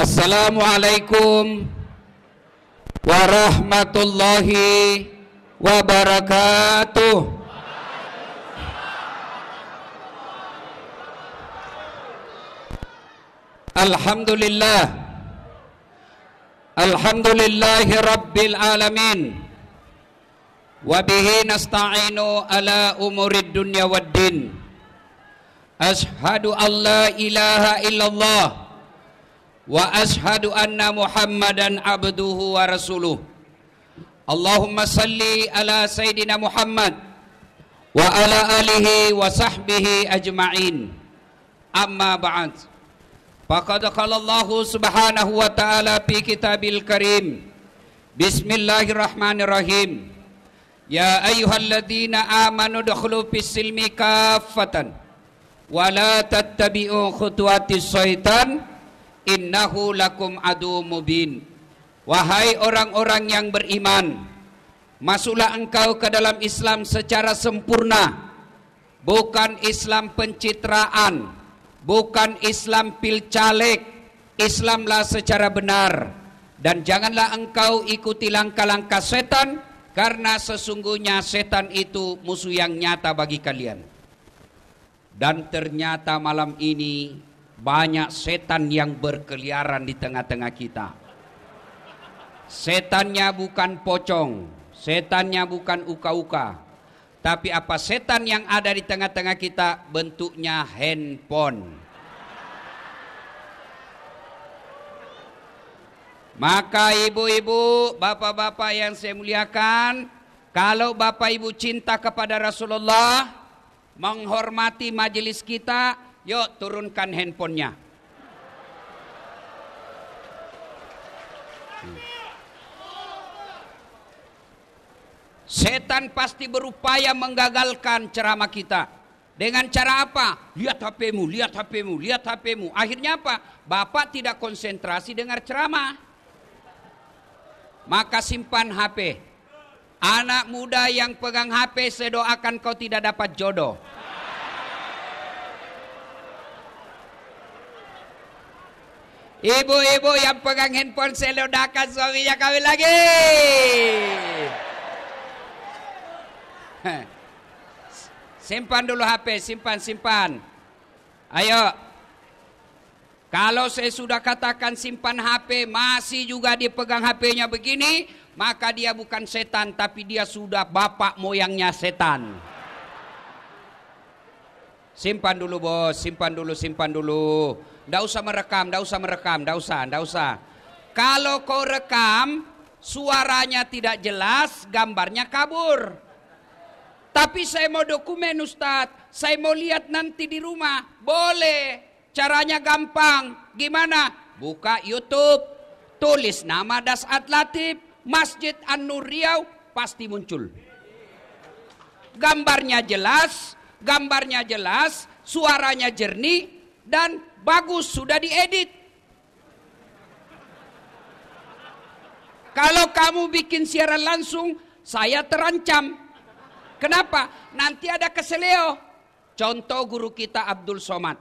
Assalamualaikum warahmatullahi wabarakatuh. Alhamdulillah, alhamdulillahi rabbil alamin, wabihi nasta'inu ala umurid dunya waddin. Ashhadu an la ilaha illallah wa ashhadu anna muhammadan abduhu wa rasuluh. Allahumma salli ala sayyidina Muhammad wa ala alihi wa sahbihi ajma'in. Amma ba'd. Faqad qala Allah subhanahu wa ta'ala fi kitabil karim. Bismillahirrahmanirrahim. Ya ayyuhalladzina amanu dukhulu fis silmi kaffatan wa la tattabi'u khutuwatis syaitan innahu lakum adu mubin. Wahai orang-orang yang beriman, masuklah engkau ke dalam Islam secara sempurna, bukan Islam pencitraan, bukan Islam pilcaleg. Islamlah secara benar, dan janganlah engkau ikuti langkah-langkah setan, karena sesungguhnya setan itu musuh yang nyata bagi kalian. Dan ternyata malam ini banyak setan yang berkeliaran di tengah-tengah kita. Setannya bukan pocong, setannya bukan uka-uka, tapi apa setan yang ada di tengah-tengah kita? Bentuknya handphone. Maka ibu-ibu, bapak-bapak yang saya muliakan, kalau bapak ibu cinta kepada Rasulullah, menghormati majelis kita, yuk turunkan handphonenya. Setan pasti berupaya menggagalkan ceramah kita. Dengan cara apa? Lihat HP-mu, lihat HP-mu, lihat HP-mu. Akhirnya apa? Bapak tidak konsentrasi dengar ceramah. Maka simpan HP. Anak muda yang pegang HP, saya doakan kau tidak dapat jodoh. Ibu-ibu yang pegang handphone, saya doakan suaminya kawin lagi. Simpan dulu HP, simpan. Ayo. Kalau saya sudah katakan simpan HP, masih juga dipegang HP-nya begini, maka dia bukan setan, tapi dia sudah bapak moyangnya setan. Simpan dulu bos, simpan dulu. Nggak usah merekam, nggak usah. Kalau kau rekam, suaranya tidak jelas, gambarnya kabur. Tapi saya mau dokumen Ustadz, saya mau lihat nanti di rumah. Boleh, caranya gampang. Gimana? Buka YouTube, tulis nama Dasat Latif, Masjid An-Nur Riau, pasti muncul. Gambarnya jelas, suaranya jernih, dan bagus, sudah diedit. Kalau kamu bikin siaran langsung, saya terancam. Kenapa? Nanti ada keseleo. Contoh guru kita Abdul Somad.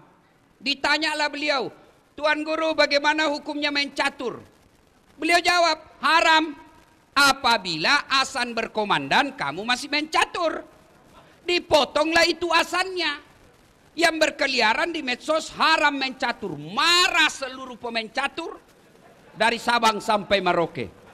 Ditanyalah beliau, Tuan Guru bagaimana hukumnya main catur? Beliau jawab, haram. Apabila azan berkomandan kamu masih main catur. Dipotonglah itu azannya. Yang berkeliaran di medsos haram main catur. Marah seluruh pemain catur dari Sabang sampai Merauke.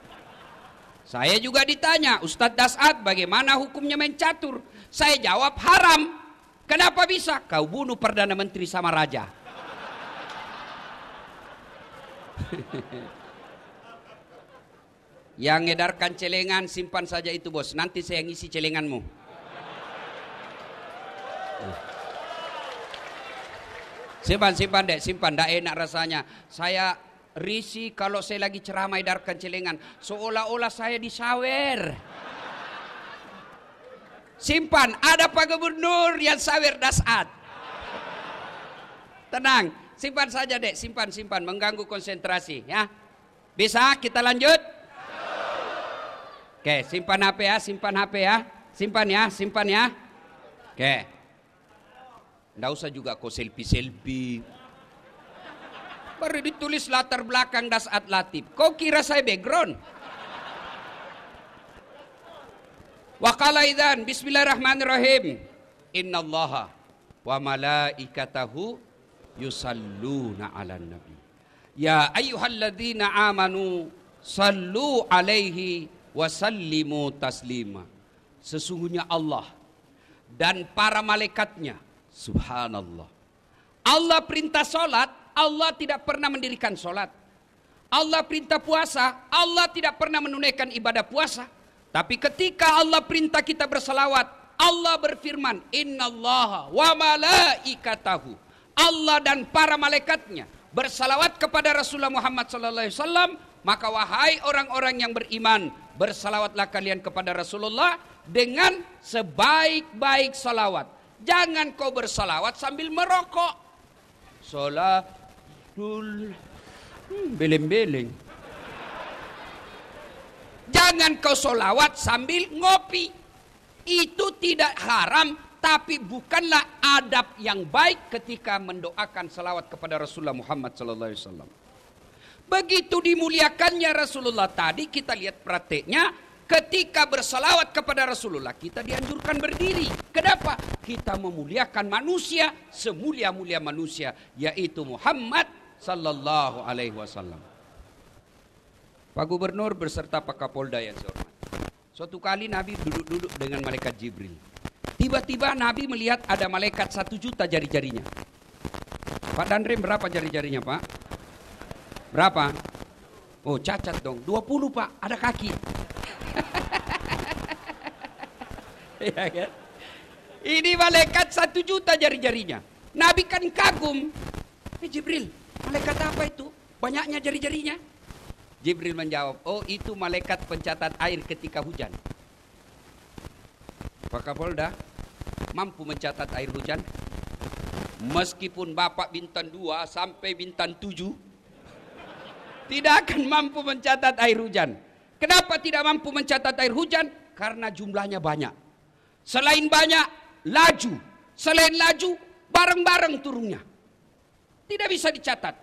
Saya juga ditanya, Ustadz Dasat bagaimana hukumnya main catur? Saya jawab haram. Kenapa bisa? Kau bunuh Perdana Menteri sama Raja. Yang ngedarkan celengan simpan saja itu bos. Nanti saya ngisi celenganmu. Simpan dek, simpan. Nggak enak rasanya. Saya risih kalau saya lagi ceramah edarkan celengan, seolah-olah saya disawer. Simpan, ada Pak Gubernur yang sawer Dasat. Tenang, simpan saja dek, simpan, mengganggu konsentrasi ya. Bisa kita lanjut? Oke, simpan HP ya, simpan ya. Oke. Nggak usah juga kok selfie. Baru ditulis latar belakang Dasat Latif. Kau kira saya background? Wa qala idzan bismillahirrahmanirrahim. Innallaha wa malaikatahu yusalluna 'alan nabi. Ya ayyuhalladzina amanu sallu 'alaihi wa sallimu taslima. Sesungguhnya Allah dan para malaikatnya, subhanallah. Allah perintah salat, Allah tidak pernah mendirikan salat. Allah perintah puasa, Allah tidak pernah menunaikan ibadah puasa. Tapi ketika Allah perintah kita berselawat, Allah berfirman, innallaha wa malaikatahu. Allah dan para malaikatnya bersalawat kepada Rasulullah Muhammad sallallahu alaihi wasallam. Maka wahai orang-orang yang beriman, bersalawatlah kalian kepada Rasulullah dengan sebaik-baik salawat. Jangan kau bersalawat sambil merokok. Salatul beleng-beleng. Jangan kau solawat sambil ngopi. Itu tidak haram, tapi bukanlah adab yang baik ketika mendoakan salawat kepada Rasulullah Muhammad SAW. Begitu dimuliakannya Rasulullah tadi, kita lihat prakteknya. Ketika bersalawat kepada Rasulullah, kita dianjurkan berdiri. Kenapa? Kita memuliakan manusia, semulia-mulia manusia, yaitu Muhammad sallallahu alaihi wasallam. Pak Gubernur beserta Pak Kapolda yang saya hormati. Suatu kali Nabi duduk-duduk dengan malaikat Jibril. Tiba-tiba Nabi melihat ada malaikat 1 juta jari-jarinya. Pak Danrim, berapa jari-jarinya, Pak? Berapa? Oh, cacat dong. 20, Pak. Ada kaki. Ya, kan? Ini malaikat 1 juta jari-jarinya. Nabi kan kagum. Jibril, malaikat apa itu? Banyaknya jari-jarinya. Jibril menjawab, oh itu malaikat pencatat air ketika hujan. Pak Kapolda mampu mencatat air hujan? Meskipun Bapak bintang 2 sampai bintang 7, tidak akan mampu mencatat air hujan. Kenapa tidak mampu mencatat air hujan? Karena jumlahnya banyak. Selain banyak, laju. Selain laju, bareng-bareng turunnya. Tidak bisa dicatat.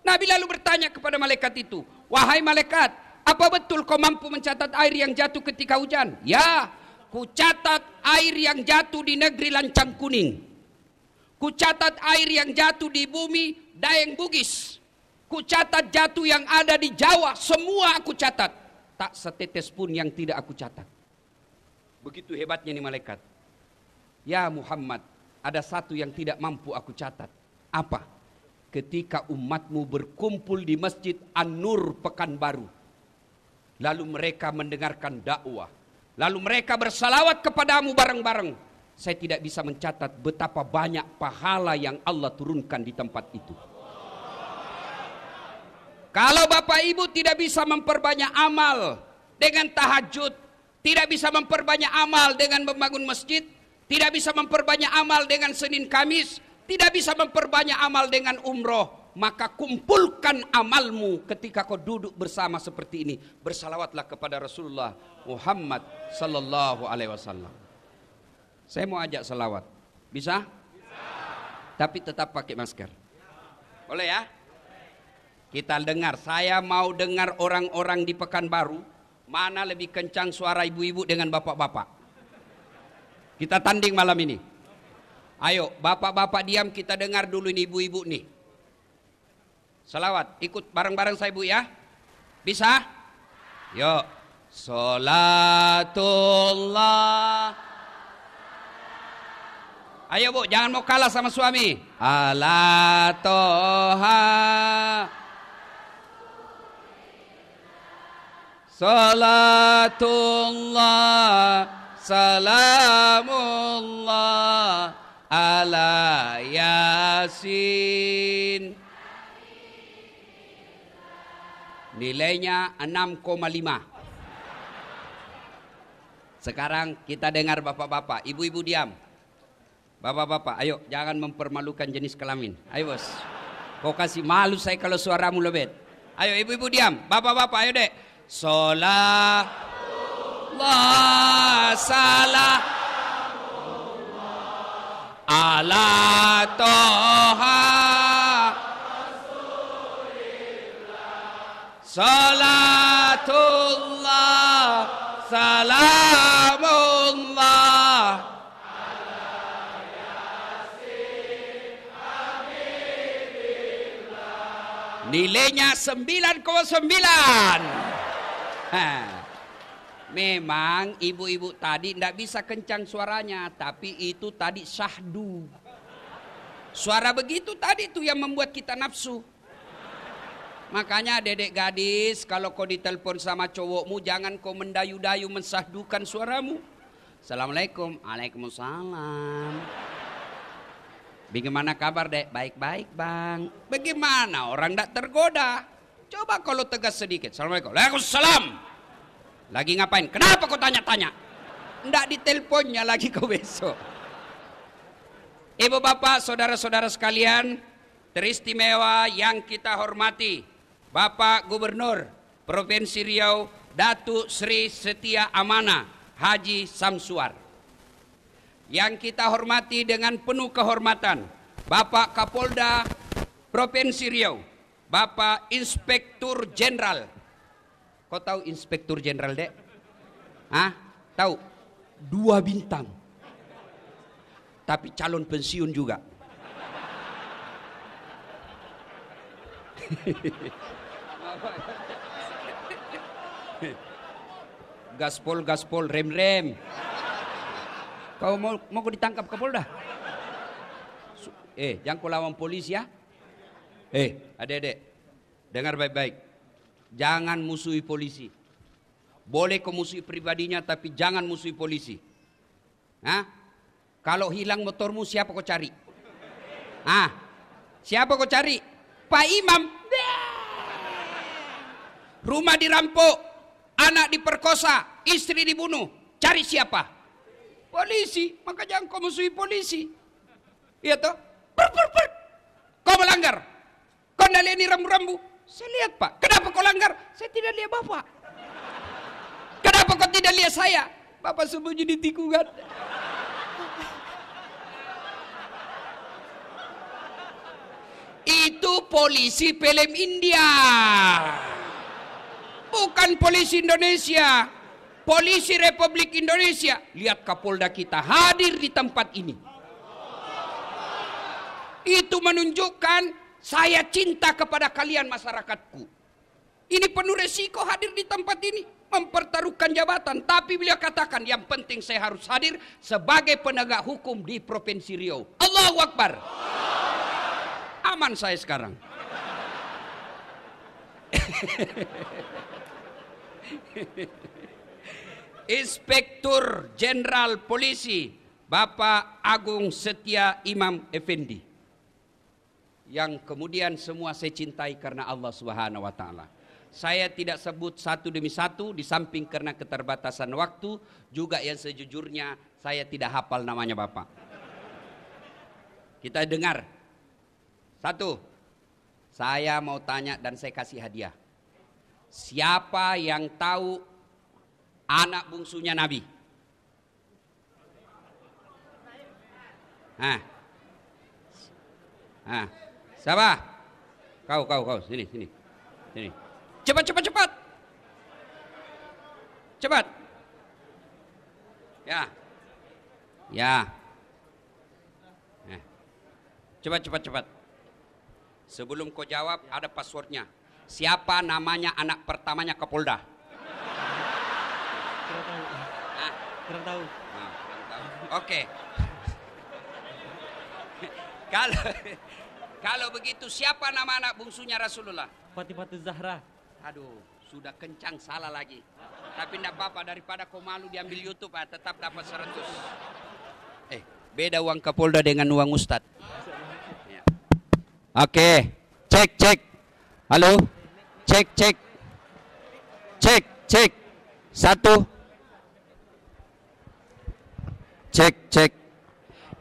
Nabi lalu bertanya kepada malaikat itu, wahai malaikat, apa betul kau mampu mencatat air yang jatuh ketika hujan? Ya, ku catat air yang jatuh di negeri Lancang Kuning. Ku catat air yang jatuh di bumi Daeng Bugis. Ku catat jatuh yang ada di Jawa, semua aku catat. Tak setetes pun yang tidak aku catat. Begitu hebatnya nih malaikat. Ya Muhammad, ada satu yang tidak mampu aku catat. Apa? Ketika umatmu berkumpul di Masjid An-Nur Pekanbaru. Lalu mereka mendengarkan dakwah. Lalu mereka bersalawat kepadamu bareng-bareng. Saya tidak bisa mencatat betapa banyak pahala yang Allah turunkan di tempat itu. Kalau Bapak Ibu tidak bisa memperbanyak amal dengan tahajud, tidak bisa memperbanyak amal dengan membangun masjid, tidak bisa memperbanyak amal dengan Senin Kamis, tidak bisa memperbanyak amal dengan umroh, maka kumpulkan amalmu ketika kau duduk bersama seperti ini. Bersalawatlah kepada Rasulullah Muhammad sallallahu alaihi wasallam. Saya mau ajak salawat. Bisa? Tapi tetap pakai masker. Boleh ya? Kita dengar, saya mau dengar orang-orang di Pekanbaru mana lebih kencang suara ibu-ibu dengan bapak-bapak. Kita tanding malam ini. Ayo, bapak-bapak diam, kita dengar dulu ini ibu-ibu nih. Salawat, ikut bareng-bareng saya Bu ya. Bisa? Yuk. Salatullah. Ayo Bu, jangan mau kalah sama suami. Ala toha. Salatullah, salamullah ala Yasin. Nilainya 6,5. Sekarang kita dengar bapak-bapak, ibu-ibu diam. Bapak-bapak, ayo jangan mempermalukan jenis kelamin. Ayo bos, kau kasih malu saya kalau suaramu lebet. Ayo ibu-ibu diam, bapak-bapak ayo dek. Salatullah salam ala toha Salamullah. Nilainya 9,9. Memang ibu-ibu tadi tidak bisa kencang suaranya, tapi itu tadi syahdu. Suara begitu tadi tuh yang membuat kita nafsu. Makanya dedek gadis, kalau kau ditelepon sama cowokmu, jangan kau mendayu-dayu mensahdukan suaramu. Assalamualaikum. Waalaikumsalam. Bagaimana kabar, Dek? Baik-baik, Bang. Bagaimana orang tidak tergoda? Coba kalau tegas sedikit. Assalamualaikum. Waalaikumsalam. Lagi ngapain? Kenapa kau tanya-tanya? Tidak diteleponnya lagi kau besok. Ibu bapak, saudara-saudara sekalian, teristimewa yang kita hormati, Bapak Gubernur Provinsi Riau, Datuk Sri Setia Amanah Haji Samsuar. Yang kita hormati dengan penuh kehormatan, Bapak Kapolda Provinsi Riau, Bapak Inspektur Jenderal. Kau tahu Inspektur Jenderal, Dek? Hah? Tahu? 2 bintang. Tapi calon pensiun juga. Gaspol, rem. Kau mau ditangkap Kapolda? Jangan kau lawan polisi ya. Adik-adik, dengar baik-baik. Jangan musuhi polisi. Boleh kau musuhi pribadinya, tapi jangan musuhi polisi. Hah? Kalau hilang motormu, siapa kau cari? Siapa kau cari? Pak Imam. Rumah dirampok, anak diperkosa, istri dibunuh. Cari siapa? Polisi. Maka jangan kau musuhi polisi. Iya toh? Kau melanggar. Kau tidak lihat ini rambu-rambu. Saya lihat, Pak. Kenapa kau langgar? Saya tidak lihat Bapak. Kenapa kau tidak lihat saya? Bapak sembunyi di tikungan. Itu polisi film India. Bukan polisi Indonesia. Polisi Republik Indonesia. Lihat Kapolda kita hadir di tempat ini. Itu menunjukkan saya cinta kepada kalian masyarakatku. Ini penuh resiko hadir di tempat ini. Mempertaruhkan jabatan. Tapi beliau katakan yang penting saya harus hadir sebagai penegak hukum di Provinsi Riau. Allahu Akbar. Aman saya sekarang. Inspektur Jenderal Polisi Bapak Agung Setia Imam Effendi, yang kemudian semua saya cintai karena Allah Subhanahu wa taala. Saya tidak sebut satu demi satu, di samping karena keterbatasan waktu, juga yang sejujurnya saya tidak hafal namanya Bapak. Kita dengar. Satu, saya mau tanya dan saya kasih hadiah. Siapa yang tahu anak bungsunya Nabi? Siapa? Kau, sini. Cepat. Ya. Cepat. Sebelum kau jawab, ada passwordnya. Siapa namanya anak pertamanya Kapolda? Kurang tahu. Oke. Kalau begitu, siapa nama anak bungsunya Rasulullah? Fatimah Zahra. Aduh, sudah kencang salah lagi. Tapi tidak apa-apa, daripada kau malu diambil YouTube, tetap dapat 100. Beda uang Kapolda dengan uang Ustadz. Oke, cek. Halo, cek. 1. Cek.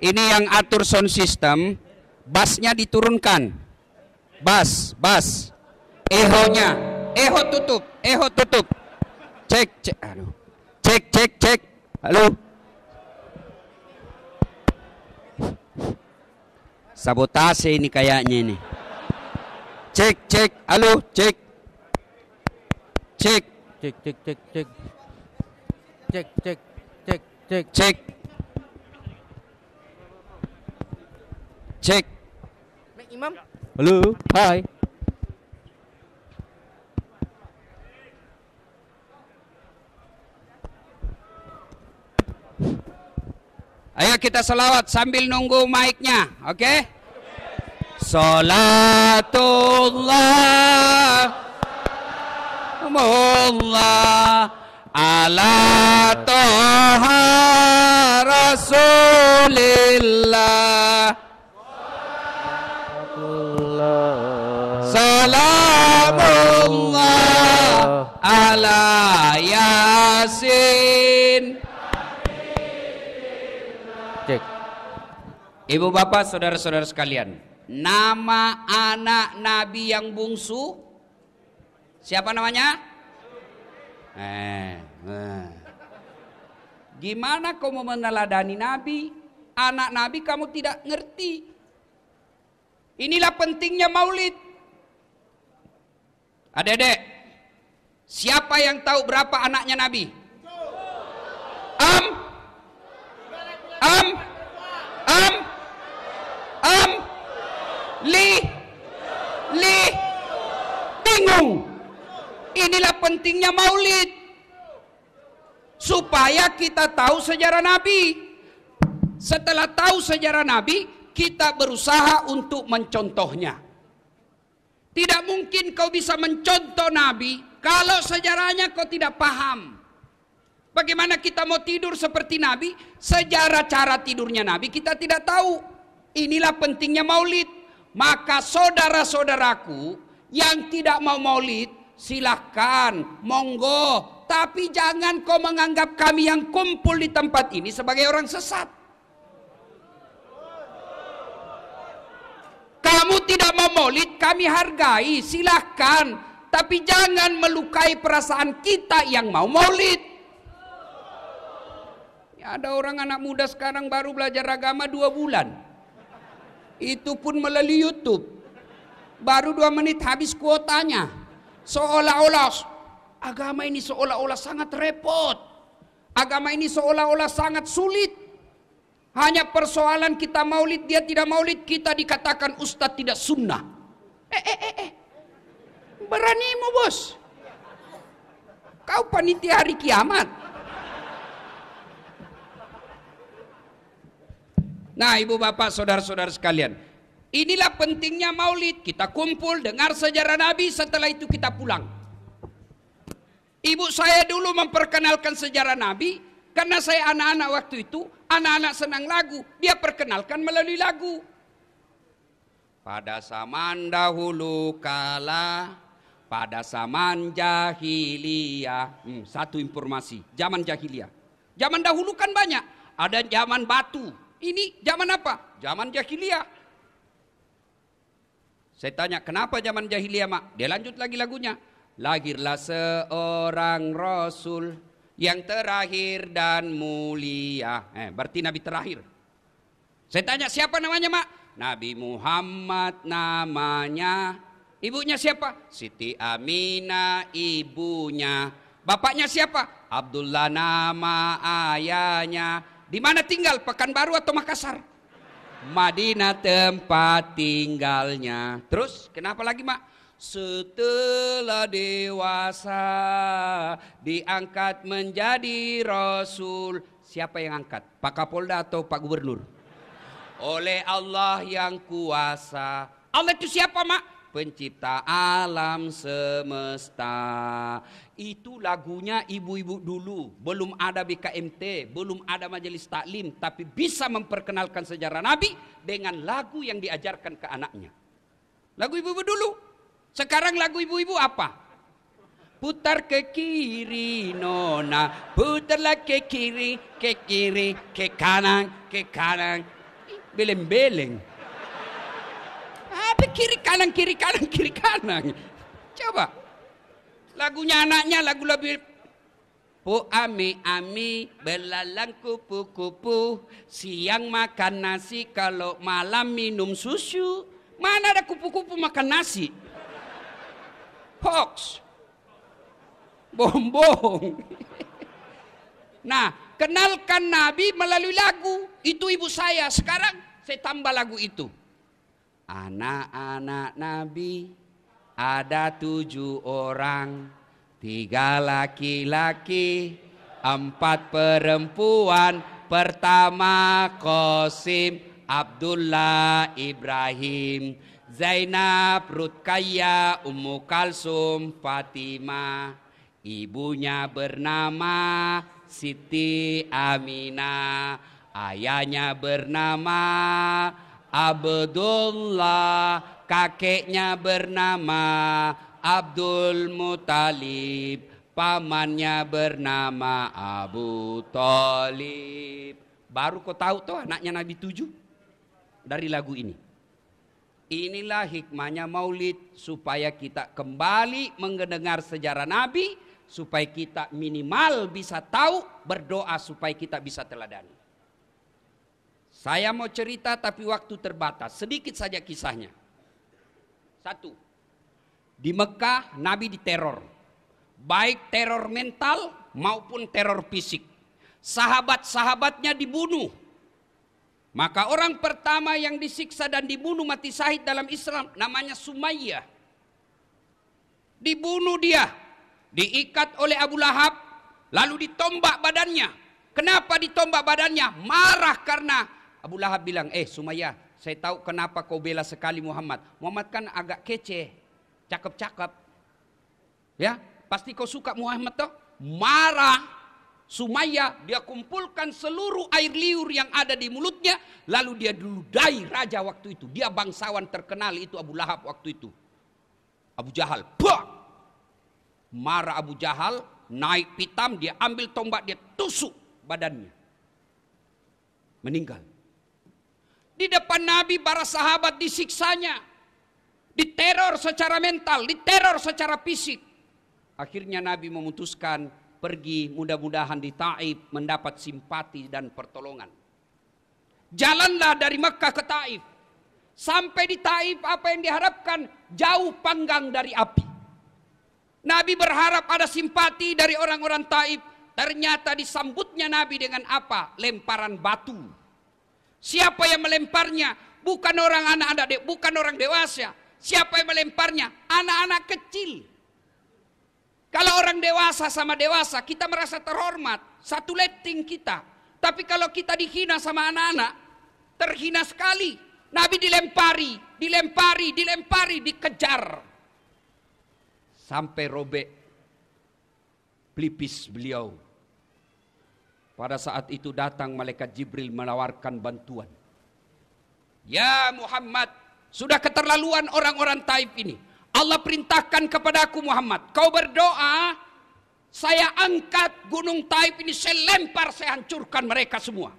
Ini yang atur sound system, bassnya diturunkan. Bass. Eho-nya, eho tutup. Cek. Aduh. Cek. Halo. Sabotase ini kayaknya ini. Cek. Halo, cek. cek, cek, cek, cek. Cek. Cek. Mek Imam. Halo, hai. Ayo kita selawat sambil nunggu mic-nya, oke? Salatullah mullah ala toha rasulillah salamullah ala yasin. Cek. Ibu bapak saudara-saudara sekalian, nama anak Nabi yang bungsu siapa namanya? Gimana kau mau meneladani Nabi? Anak Nabi kamu tidak ngerti. Inilah pentingnya maulid. Adik-adik, siapa yang tahu berapa anaknya Nabi? Bingung. Inilah pentingnya maulid, supaya kita tahu sejarah Nabi. Setelah tahu sejarah Nabi, kita berusaha untuk mencontohnya. Tidak mungkin kau bisa mencontoh Nabi kalau sejarahnya kau tidak paham. Bagaimana kita mau tidur seperti Nabi, sejarah cara tidurnya Nabi kita tidak tahu. Inilah pentingnya maulid. Maka saudara-saudaraku yang tidak mau maulid, silahkan, monggo. Tapi jangan kau menganggap kami yang kumpul di tempat ini sebagai orang sesat. Kamu tidak mau maulid, kami hargai, silahkan. Tapi jangan melukai perasaan kita yang mau maulid. Ya, ada orang anak muda sekarang baru belajar agama 2 bulan. Itu pun melalui YouTube. Baru 2 menit habis kuotanya. Seolah-olah agama ini seolah-olah sangat repot. Agama ini seolah-olah sangat sulit. Hanya persoalan kita maulid, dia tidak maulid, kita dikatakan ustadz tidak sunnah. Beranimu bos. Kau panitia hari kiamat. Nah, ibu bapak saudara-saudara sekalian, inilah pentingnya maulid. Kita kumpul dengar sejarah Nabi, setelah itu kita pulang. Ibu saya dulu memperkenalkan sejarah Nabi, karena saya anak-anak waktu itu, anak-anak senang lagu, dia perkenalkan melalui lagu. Pada zaman dahulu kala, pada zaman jahiliyah. Satu informasi, zaman jahiliyah. Zaman dahulu kan banyak, ada zaman batu. Ini zaman apa? Zaman jahiliyah. Saya tanya, kenapa zaman jahiliyah, Mak? Dia lanjut lagi lagunya. Lahirlah seorang Rasul yang terakhir dan mulia. Berarti Nabi terakhir. Saya tanya, siapa namanya, Mak? Nabi Muhammad namanya. Ibunya siapa? Siti Aminah ibunya. Bapaknya siapa? Abdullah nama ayahnya. Di mana tinggal? Pekanbaru atau Makassar? Madinah tempat tinggalnya. Terus kenapa lagi, Mak? Setelah dewasa diangkat menjadi Rasul. Siapa yang angkat? Pak Kapolda atau Pak Gubernur? Oleh Allah yang kuasa. Allah itu siapa, Mak? Pencipta alam semesta. Itu lagunya ibu-ibu dulu. Belum ada BKMT, belum ada majelis taklim, tapi bisa memperkenalkan sejarah Nabi dengan lagu yang diajarkan ke anaknya. Lagu ibu-ibu dulu. Sekarang lagu ibu-ibu apa? Putar ke kiri nona, putarlah ke kiri, ke kanan, beleng-beleng. Apa kiri kanan, kiri kanan, kiri kanan. Coba. Lagunya anaknya lagu lebih. Po ami belalang kupu-kupu, siang makan nasi, kalau malam minum susu. Mana ada kupu-kupu makan nasi? Hoax. Bohong-bohong. Nah, kenalkan Nabi melalui lagu. Itu ibu saya. Sekarang saya tambah lagu itu. Anak-anak Nabi ada 7 orang, 3 laki-laki, 4 perempuan. Pertama Qasim, Abdullah, Ibrahim, Zainab, Rutkaya, Ummu Kalsum, Fatimah. Ibunya bernama Siti Aminah, ayahnya bernama Abdullah, kakeknya bernama Abdul Muthalib, pamannya bernama Abu Thalib. Baru kau tahu tuh anaknya Nabi 7 dari lagu ini. Inilah hikmahnya maulid, supaya kita kembali mendengar sejarah Nabi, supaya kita minimal bisa tahu, berdoa supaya kita bisa teladani. Saya mau cerita tapi waktu terbatas, sedikit saja kisahnya. 1. Di Mekah Nabi diteror, baik teror mental maupun teror fisik. Sahabat-sahabatnya dibunuh. Maka orang pertama yang disiksa dan dibunuh mati syahid dalam Islam namanya Sumayyah. Dibunuh dia, diikat oleh Abu Lahab, lalu ditombak badannya. Kenapa ditombak badannya? Marah karena Abu Lahab bilang, Sumayyah, saya tahu kenapa kau bela sekali Muhammad. Muhammad kan agak kece, cakep-cakep. Ya, pasti kau suka Muhammad toh? Marah. Sumayyah, dia kumpulkan seluruh air liur yang ada di mulutnya, lalu dia diludai raja waktu itu. Dia bangsawan terkenal itu Abu Lahab waktu itu. Abu Jahal, bah! Marah Abu Jahal, naik pitam, dia ambil tombak, dia tusuk badannya. Meninggal. Di depan Nabi para sahabat disiksanya, diteror secara mental, diteror secara fisik. Akhirnya Nabi memutuskan pergi, mudah-mudahan di Taif mendapat simpati dan pertolongan. Jalanlah dari Mekah ke Taif. Sampai di Taif apa yang diharapkan? Jauh panggang dari api. Nabi berharap ada simpati dari orang-orang Taif. Ternyata disambutnya Nabi dengan apa? Lemparan batu. Siapa yang melemparnya? Bukan orang anak-anak, bukan orang dewasa. Siapa yang melemparnya? Anak-anak kecil. Kalau orang dewasa sama dewasa, kita merasa terhormat, satu letting kita. Tapi kalau kita dihina sama anak-anak, terhina sekali. Nabi dilempari, dikejar. Sampai robek pelipis beliau. Pada saat itu datang malaikat Jibril menawarkan bantuan. Ya Muhammad, sudah keterlaluan orang-orang Taif ini. Allah perintahkan kepadaku Muhammad, kau berdoa, saya angkat gunung Taif ini, saya lempar, saya hancurkan mereka semua.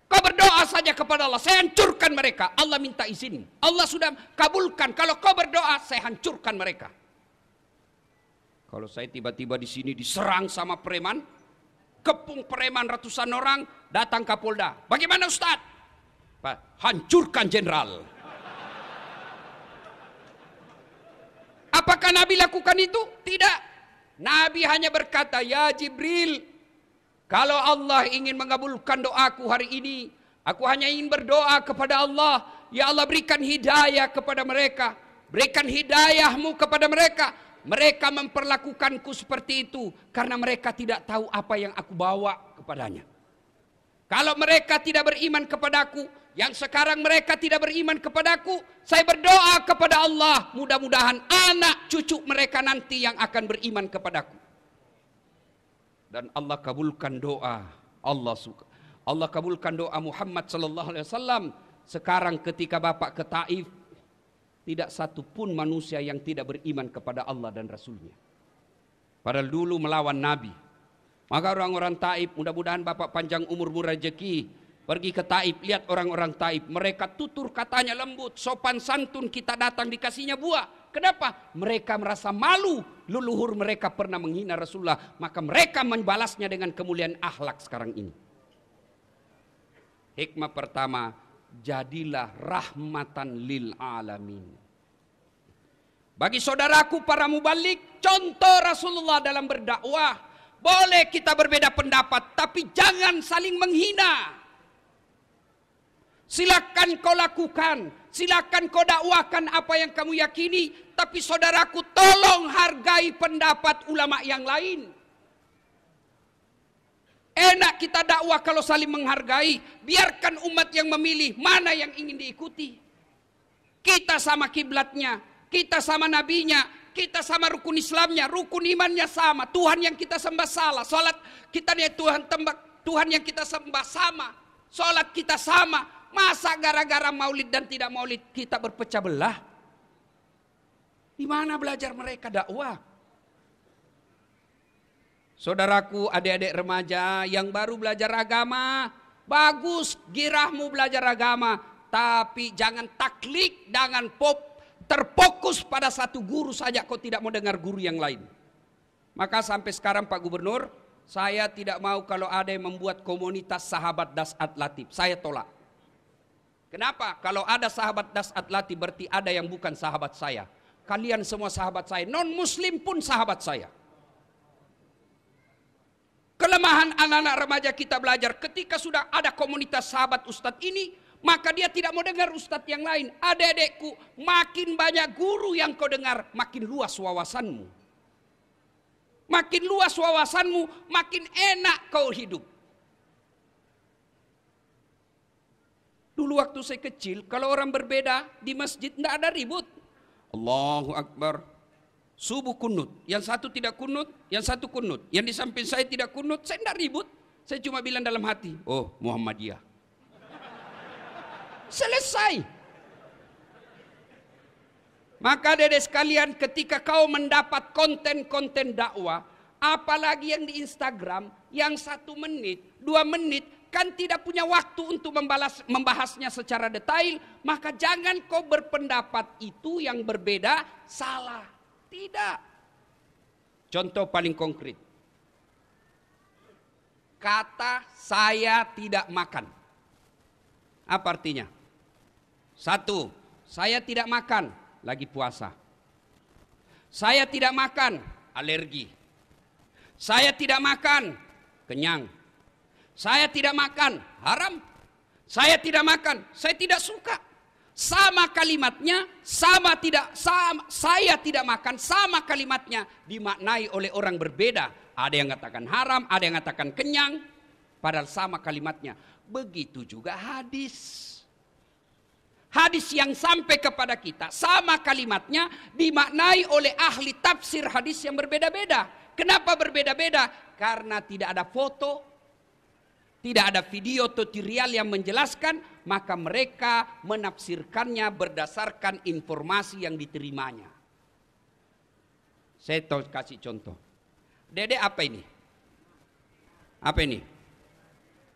Kau berdoa saja kepada Allah, saya hancurkan mereka. Allah minta izin, Allah sudah kabulkan. Kalau kau berdoa, saya hancurkan mereka. Kalau saya tiba-tiba di sini diserang sama preman, kepung preman ratusan orang, datang Kapolda. Bagaimana Ustaz? Pak, hancurkan jenderal. Apakah Nabi lakukan itu? Tidak. Nabi hanya berkata, ya Jibril, kalau Allah ingin mengabulkan doaku hari ini, aku hanya ingin berdoa kepada Allah, ya Allah berikan hidayah kepada mereka, berikan hidayahmu kepada mereka. Mereka memperlakukanku seperti itu karena mereka tidak tahu apa yang aku bawa kepadanya. Kalau mereka tidak beriman kepadaku, yang sekarang mereka tidak beriman kepadaku, saya berdoa kepada Allah, mudah-mudahan anak cucu mereka nanti yang akan beriman kepadaku. Dan Allah kabulkan doa. Allah kabulkan doa Muhammad sallallahu alaihi wasallam. Sekarang ketika Bapak ke Taif, tidak satu pun manusia yang tidak beriman kepada Allah dan Rasulnya. Padahal dulu melawan Nabi. Maka orang-orang Taif, mudah-mudahan Bapak panjang umur rezeki. Pergi ke Taif, lihat orang-orang Taif. Mereka tutur katanya lembut, sopan santun, kita datang dikasihnya buah. Kenapa? Mereka merasa malu. Leluhur mereka pernah menghina Rasulullah. Maka mereka membalasnya dengan kemuliaan akhlak sekarang ini. Hikmah pertama, jadilah rahmatan lil alamin. Bagi saudaraku para mubalik, contoh Rasulullah dalam berdakwah. boleh kita berbeda pendapat, tapi jangan saling menghina. Silakan kau lakukan, silakan kau dakwakan apa yang kamu yakini, tapi saudaraku tolong hargai pendapat ulama yang lain. Enak kita dakwah kalau saling menghargai, biarkan umat yang memilih mana yang ingin diikuti. Kita sama kiblatnya, kita sama nabinya, kita sama rukun Islamnya, rukun imannya sama, Tuhan yang kita sembah salah, salat kita nih Tuhan yang kita sembah sama, salat kita sama. Masa gara-gara maulid dan tidak maulid kita berpecah belah? Di mana belajar mereka dakwah? Saudaraku, adik-adik remaja yang baru belajar agama, bagus girahmu belajar agama, tapi jangan taklid, jangan terfokus pada satu guru saja, kau tidak mau dengar guru yang lain. Maka sampai sekarang Pak Gubernur, saya tidak mau kalau ada yang membuat komunitas sahabat Dasat Latif, saya tolak. Kenapa? Kalau ada sahabat Dasat Latif berarti ada yang bukan sahabat saya. Kalian semua sahabat saya, non muslim pun sahabat saya. Kelemahan anak-anak remaja kita belajar ketika sudah ada komunitas sahabat ustadz ini, maka dia tidak mau dengar ustadz yang lain. Adik-adikku, makin banyak guru yang kau dengar, makin luas wawasanmu. Makin luas wawasanmu, makin enak kau hidup. Dulu waktu saya kecil, kalau orang berbeda di masjid tidak ada ribut. Allahu Akbar. Subuh kunut, yang satu tidak kunut, yang satu kunut. Yang di samping saya tidak kunut, saya tidak ribut. Saya cuma bilang dalam hati, oh Muhammadiyah. Selesai. Maka dedek sekalian, ketika kau mendapat konten-konten dakwah, apalagi yang di Instagram, yang 1 menit, 2 menit, kan tidak punya waktu untuk membahasnya secara detail, maka jangan kau berpendapat itu yang berbeda salah. Tidak. Contoh paling konkret. Kata saya tidak makan. Apa artinya? 1, saya tidak makan, lagi puasa. Saya tidak makan, alergi. Saya tidak makan, kenyang. Saya tidak makan, haram. Saya tidak makan, saya tidak suka. Sama kalimatnya, saya tidak makan, sama kalimatnya dimaknai oleh orang berbeda. Ada yang katakan haram, ada yang katakan kenyang, padahal sama kalimatnya. Begitu juga hadis. Hadis yang sampai kepada kita, sama kalimatnya dimaknai oleh ahli tafsir hadis yang berbeda-beda. Kenapa berbeda-beda? Karena tidak ada foto, tidak ada video tutorial yang menjelaskan, maka mereka menafsirkannya berdasarkan informasi yang diterimanya. Saya kasih contoh. Dede apa ini? Apa ini?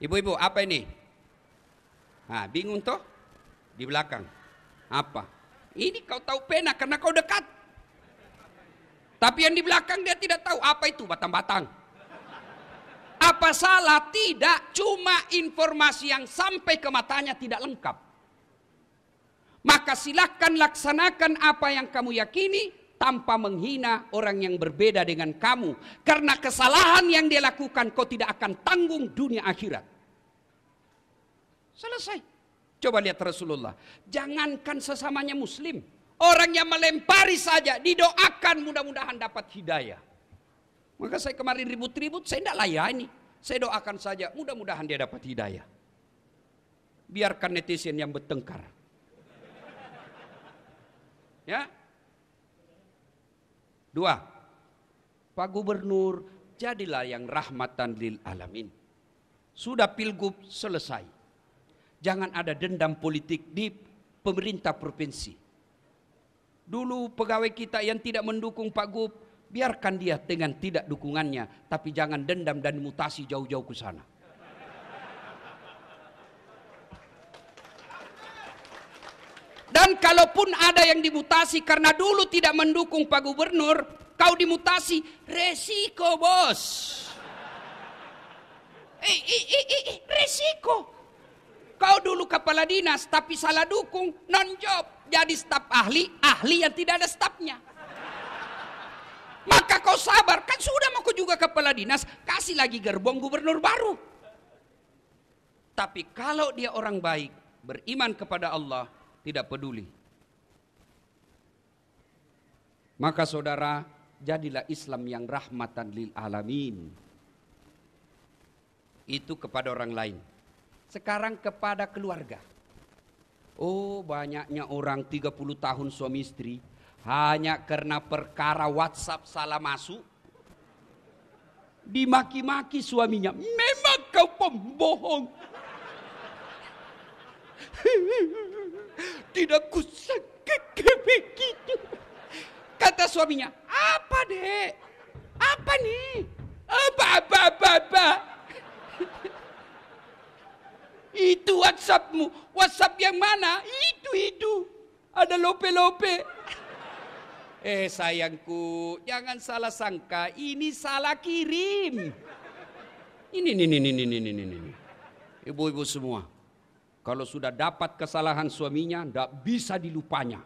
Ibu-ibu apa ini? Nah, bingung toh? Di belakang. Apa? Ini kau tahu pena karena kau dekat. Tapi yang di belakang dia tidak tahu apa itu batang-batang. Apa salah? Tidak, cuma informasi yang sampai ke matanya tidak lengkap. Maka silakan laksanakan apa yang kamu yakini tanpa menghina orang yang berbeda dengan kamu. Karena kesalahan yang dia lakukan kau tidak akan tanggung dunia akhirat. Selesai. Coba lihat Rasulullah. Jangankan sesamanya muslim, orang yang melempari saja didoakan mudah-mudahan dapat hidayah. Maka saya kemarin ribut-ribut, saya tidak layani. Saya doakan saja, mudah-mudahan dia dapat hidayah. Biarkan netizen yang bertengkar. Ya. 2. Pak Gubernur, jadilah yang rahmatan lil alamin. Sudah pilgub selesai. Jangan ada dendam politik di pemerintah provinsi. Dulu pegawai kita yang tidak mendukung Pak Gub, biarkan dia dengan tidak dukungannya, tapi jangan dendam dan mutasi jauh-jauh ke sana. Dan kalaupun ada yang dimutasi karena dulu tidak mendukung Pak Gubernur, kau dimutasi, resiko bos. Resiko. Kau dulu kepala dinas tapi salah dukung, non job, jadi staf ahli yang tidak ada stafnya. Maka kau sabar, kan sudah mau kau juga kepala dinas, kasih lagi gerbong gubernur baru. Tapi kalau dia orang baik, beriman kepada Allah, tidak peduli. Maka saudara, jadilah Islam yang rahmatan lil alamin. Itu kepada orang lain. Sekarang kepada keluarga. Oh, banyaknya orang 30 tahun suami istri hanya karena perkara WhatsApp salah masuk dimaki-maki suaminya. Memang kau pembohong. Tidak kusangka begitu. Kata suaminya, apa dek? Apa nih? Apa. Itu WhatsAppmu. WhatsApp yang mana? Itu. Ada lope-lope. Sayangku, jangan salah sangka. Ini salah kirim. Ini. Ibu-ibu semua. Kalau sudah dapat kesalahan suaminya, tidak bisa dilupanya.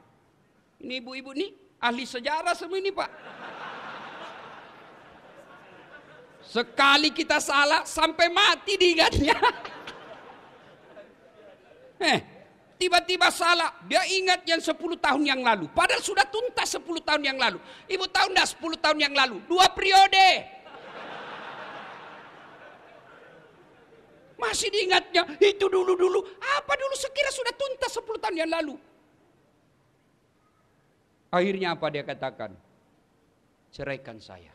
Ini ibu-ibu nih, ahli sejarah semua ini Pak. Sekali kita salah, sampai mati diingatnya. Tiba-tiba salah, dia ingat yang 10 tahun yang lalu. Padahal sudah tuntas 10 tahun yang lalu. Ibu tahu enggak 10 tahun yang lalu? 2 periode. Masih diingatnya, itu dulu. Apa dulu sekira sudah tuntas 10 tahun yang lalu. Akhirnya apa dia katakan? Ceraikan saya.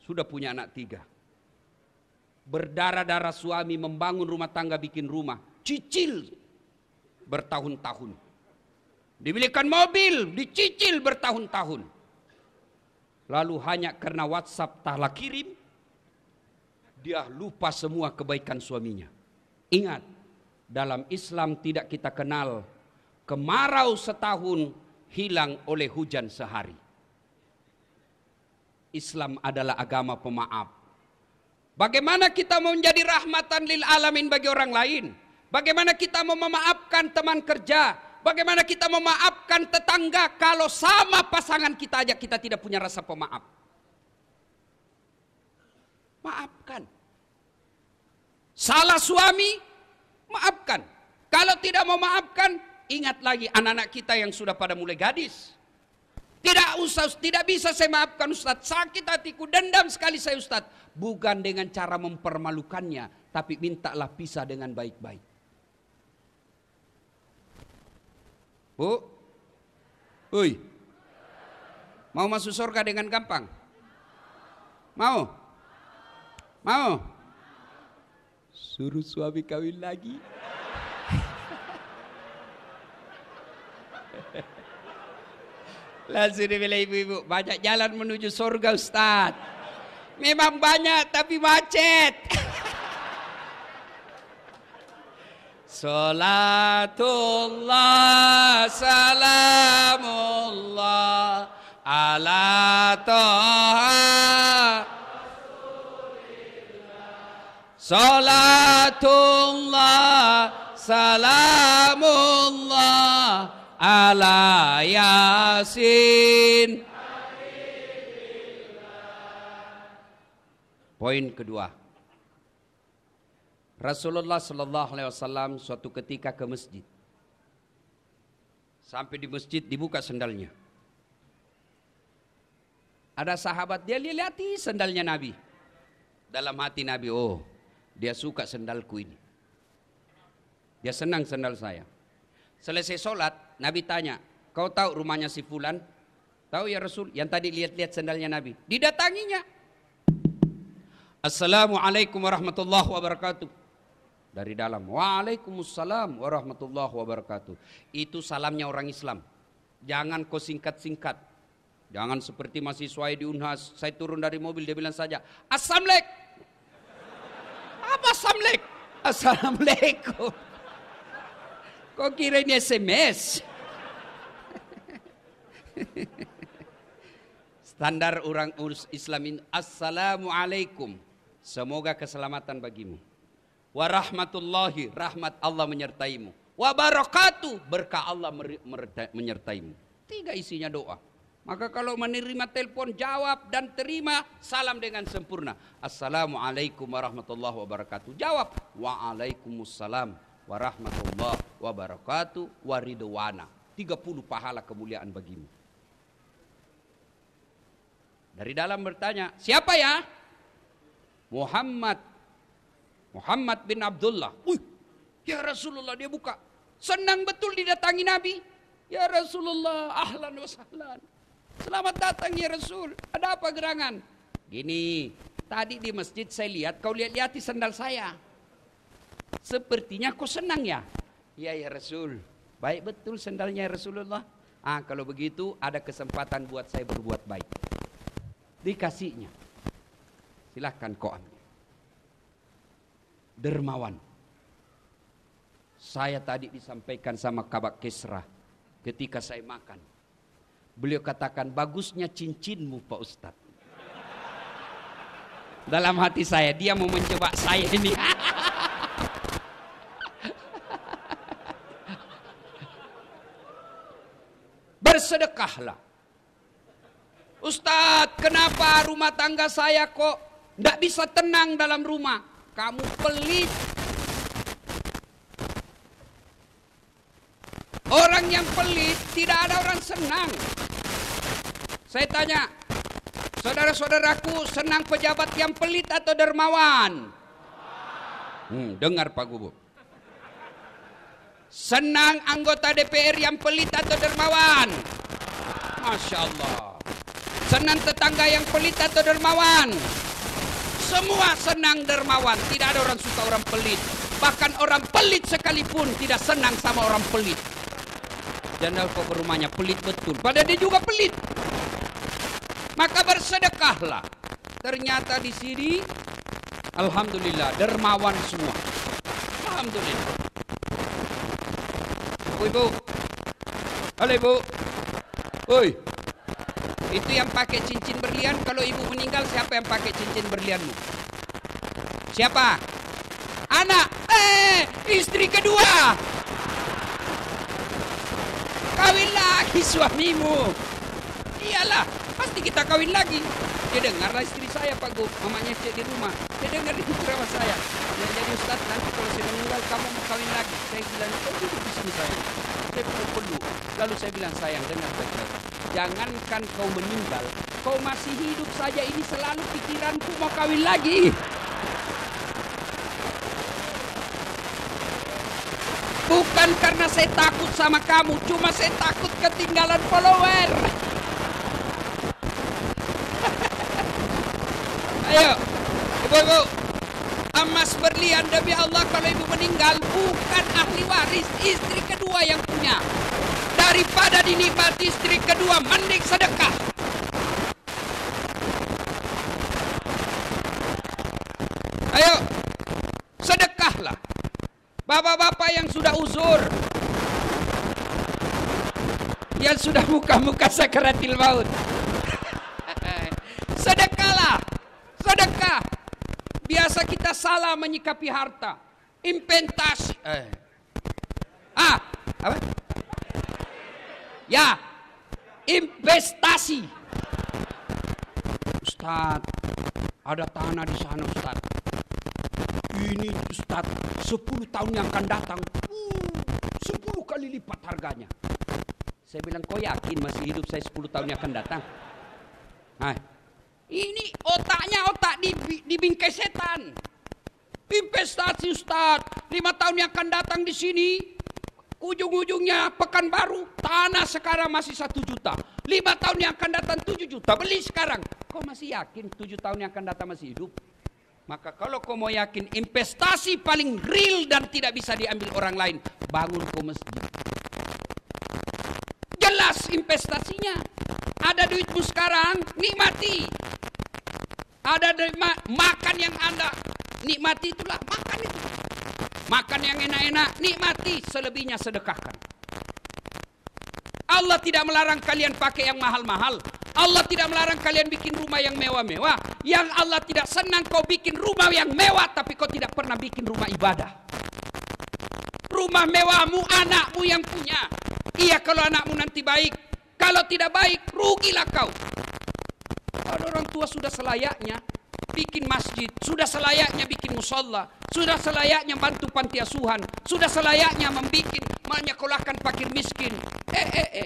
Sudah punya anak 3. Berdarah-darah suami membangun rumah tangga, bikin rumah. Cicil bertahun-tahun. Dibelikan mobil, dicicil bertahun-tahun. Lalu hanya karena WhatsApp tak kirim, dia lupa semua kebaikan suaminya. Ingat, dalam Islam tidak kita kenal kemarau setahun hilang oleh hujan sehari. Islam adalah agama pemaaf. Bagaimana kita mau menjadi rahmatan lil alamin bagi orang lain? Bagaimana kita mau memaafkan teman kerja? Bagaimana kita mau memaafkan tetangga kalau sama pasangan kita aja kita tidak punya rasa pemaaf? Maafkan. Salah suami, maafkan. Kalau tidak mau maafkan, ingat lagi anak-anak kita yang sudah pada mulai gadis. Tidak bisa saya maafkan Ustadz, sakit hatiku, dendam sekali saya Ustadz. Bukan dengan cara mempermalukannya, tapi mintalah pisah dengan baik-baik. Bu, mau masuk surga dengan gampang? Mau? Suruh suami kawin lagi. Langsung dibilang ibu-ibu, banyak jalan menuju surga Ustaz. Memang banyak tapi macet. Salatullah salamullah ala toha. Salatullah salamullah ala Yasin. Poin kedua, Rasulullah Sallallahu Alaihi Wasallam suatu ketika ke masjid. Sampai di masjid dibuka sendalnya. Ada sahabat dia lihati sendalnya Nabi. Dalam hati Nabi, oh dia suka sendalku ini. Dia senang sendal saya. Selesai sholat, Nabi tanya, kau tahu rumahnya si Fulan? Tahu ya Rasul, yang tadi lihat-lihat sendalnya Nabi. Didatanginya. Assalamualaikum warahmatullahi wabarakatuh. Dari dalam, waalaikumsalam warahmatullahi wabarakatuh. Itu salamnya orang Islam. Jangan kau singkat-singkat. Jangan seperti mahasiswa di Unhas. Saya turun dari mobil, dia bilang saja, Assalamualaikum. Apa Assalamualaikum? Assalamualaikum. Kok kira ini SMS? Standar orang Islam ini, Assalamualaikum. Semoga keselamatan bagimu. Warahmatullahi, rahmat Allah menyertaimu. Wabarakatuh, berkah Allah menyertaimu. 3 isinya doa. Maka kalau menerima telepon, jawab dan terima salam dengan sempurna. Assalamualaikum warahmatullahi wabarakatuh. Jawab, waalaikumsalam warahmatullahi wabarakatuh waridwana. 30 pahala kemuliaan bagimu. Dari dalam bertanya, siapa ya? Muhammad bin Abdullah. Ya Rasulullah, dia buka. Senang betul didatangi Nabi. Ya Rasulullah, ahlan wa sahlan. Selamat datang ya Rasul. Ada apa gerangan? Gini, tadi di masjid saya lihat kau lihat-lihati sandal saya. Sepertinya kau senang ya? Iya ya Rasul. Baik betul sandalnya ya Rasulullah. Kalau begitu ada kesempatan buat saya berbuat baik. Dikasihnya. Silahkan kau ambil. Dermawan. Saya tadi disampaikan sama Kabak Kesra ketika saya makan. Beliau katakan, bagusnya cincinmu Pak Ustadz. Dalam hati saya, dia mau mencoba saya ini. Bersedekahlah. Ustadz, kenapa rumah tangga saya kok tidak bisa tenang dalam rumah? Kamu pelit. Orang yang pelit tidak ada orang senang. Saya tanya, saudara-saudaraku, senang pejabat yang pelit atau dermawan? Dengar Pak Gubernur. Senang anggota DPR yang pelit atau dermawan? Masya Allah. Senang tetangga yang pelit atau dermawan? Semua senang dermawan. Tidak ada orang suka orang pelit. Bahkan orang pelit sekalipun tidak senang sama orang pelit. Jangan kau ke rumahnya pelit betul. Padahal dia juga pelit. Maka bersedekahlah. Ternyata di sini, alhamdulillah, dermawan semua. Alhamdulillah. Ibu, halo ibu. Oi, itu yang pakai cincin berlian. Kalau ibu meninggal, siapa yang pakai cincin berlianmu? Siapa? Anak. Istri kedua. Kawin lagi suamimu. Iyalah, pasti kita kawin lagi. Dia dengarlah istri saya Pak Gu, mamanya cek di rumah. Dia dengar di ceramah saya. Dia jadi Ustaz, nanti kalau saya meninggal kamu mau kawin lagi. Saya bilang, kau duduk di sini sayang. Saya perlu. Lalu saya bilang, sayang dengar baik-baik. Jangankan kau meninggal, kau masih hidup saja ini selalu pikiranku mau kawin lagi. Bukan karena saya takut sama kamu, cuma saya takut ketinggalan follower. Ayo, ibu-ibu, emas berlian demi Allah kalau ibu meninggal bukan ahli waris, istri kedua yang punya. Daripada dinikmati istri kedua, mending sedekah. Ayo, sedekahlah. Bapak-bapak yang sudah uzur, yang sudah muka-muka sakaratil maut, sedekahlah, sedekah. Biasa kita salah menyikapi harta, investasi. Apa? Ya, investasi. Ustaz, ada tanah di sana Ustaz. Ini Ustaz, 10 tahun yang akan datang 10 kali lipat harganya. Saya bilang, kau yakin masih hidup saya 10 tahun yang akan datang? Ini otaknya otak dibingkai setan. Investasi Ustaz, 5 tahun yang akan datang di sini, ujung-ujungnya Pekanbaru, tanah sekarang masih 1 juta. 5 tahun yang akan datang 7 juta, beli sekarang. Kau masih yakin 7 tahun yang akan datang masih hidup? Maka kalau kau mau yakin investasi paling real dan tidak bisa diambil orang lain, bangun kau masjid. Jelas investasinya. Ada duitmu sekarang, nikmati. Ada makan yang Anda nikmati, itulah makan itu. Makan yang enak-enak, nikmati. Selebihnya sedekahkan. Allah tidak melarang kalian pakai yang mahal-mahal. Allah tidak melarang kalian bikin rumah yang mewah-mewah. Yang Allah tidak senang kau bikin rumah yang mewah, tapi kau tidak pernah bikin rumah ibadah. Rumah mewahmu anakmu yang punya. Iya, kalau anakmu nanti baik, Kalau tidak baik, rugilah kau. Kalau orang tua sudah selayaknya bikin masjid, sudah selayaknya bikin musola, sudah selayaknya bantu panti asuhan, sudah selayaknya menyekolahkan fakir miskin.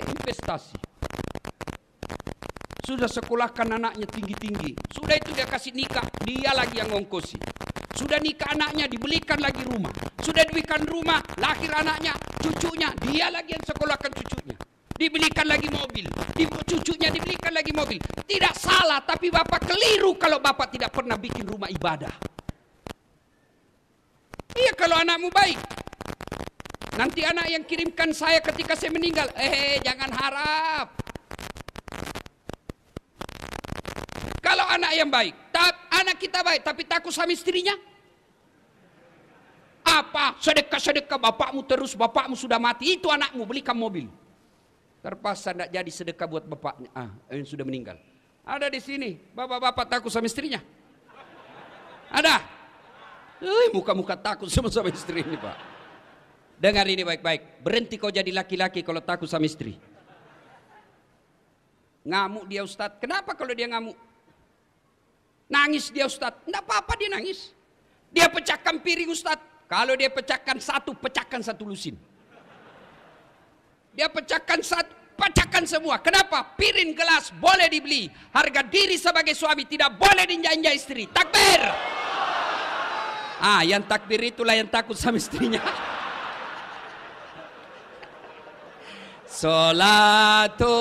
Investasi. Sudah sekolahkan anaknya tinggi-tinggi. Sudah itu dia kasih nikah, dia lagi yang ngongkosi. Sudah nikah anaknya, dibelikan lagi rumah. Sudah diberikan rumah, lahir anaknya, cucunya, dia lagi yang sekolahkan cucunya. Dibelikan lagi mobil, cucunya dibelikan lagi mobil. Tidak salah, tapi bapak keliru kalau bapak tidak pernah bikin rumah ibadah. Iya, kalau anakmu baik. Nanti anak yang kirimkan saya ketika saya meninggal, jangan harap. Kalau anak yang baik, anak kita baik, tapi takut sama istrinya. Apa? Sedekah-sedekah bapakmu terus, bapakmu sudah mati, itu anakmu, belikan mobil. Terpaksa tidak jadi sedekah buat bapaknya, yang sudah meninggal. Ada di sini, bapak-bapak takut sama istrinya. Ada? Muka-muka takut sama istri ini, Pak. Dengar ini baik-baik, berhenti kau jadi laki-laki kalau takut sama istri. Ngamuk dia Ustadz, kenapa kalau dia ngamuk? Nangis dia Ustadz, enggak apa-apa dia nangis. Dia pecahkan piring Ustadz, kalau dia pecahkan satu lusin. Dia pecahkan satu, pecahkan semua. Kenapa? Piring gelas boleh dibeli. Harga diri sebagai suami tidak boleh diinjak-injak istri. Takbir. Yang takbir itulah yang takut sama istrinya. Salatullah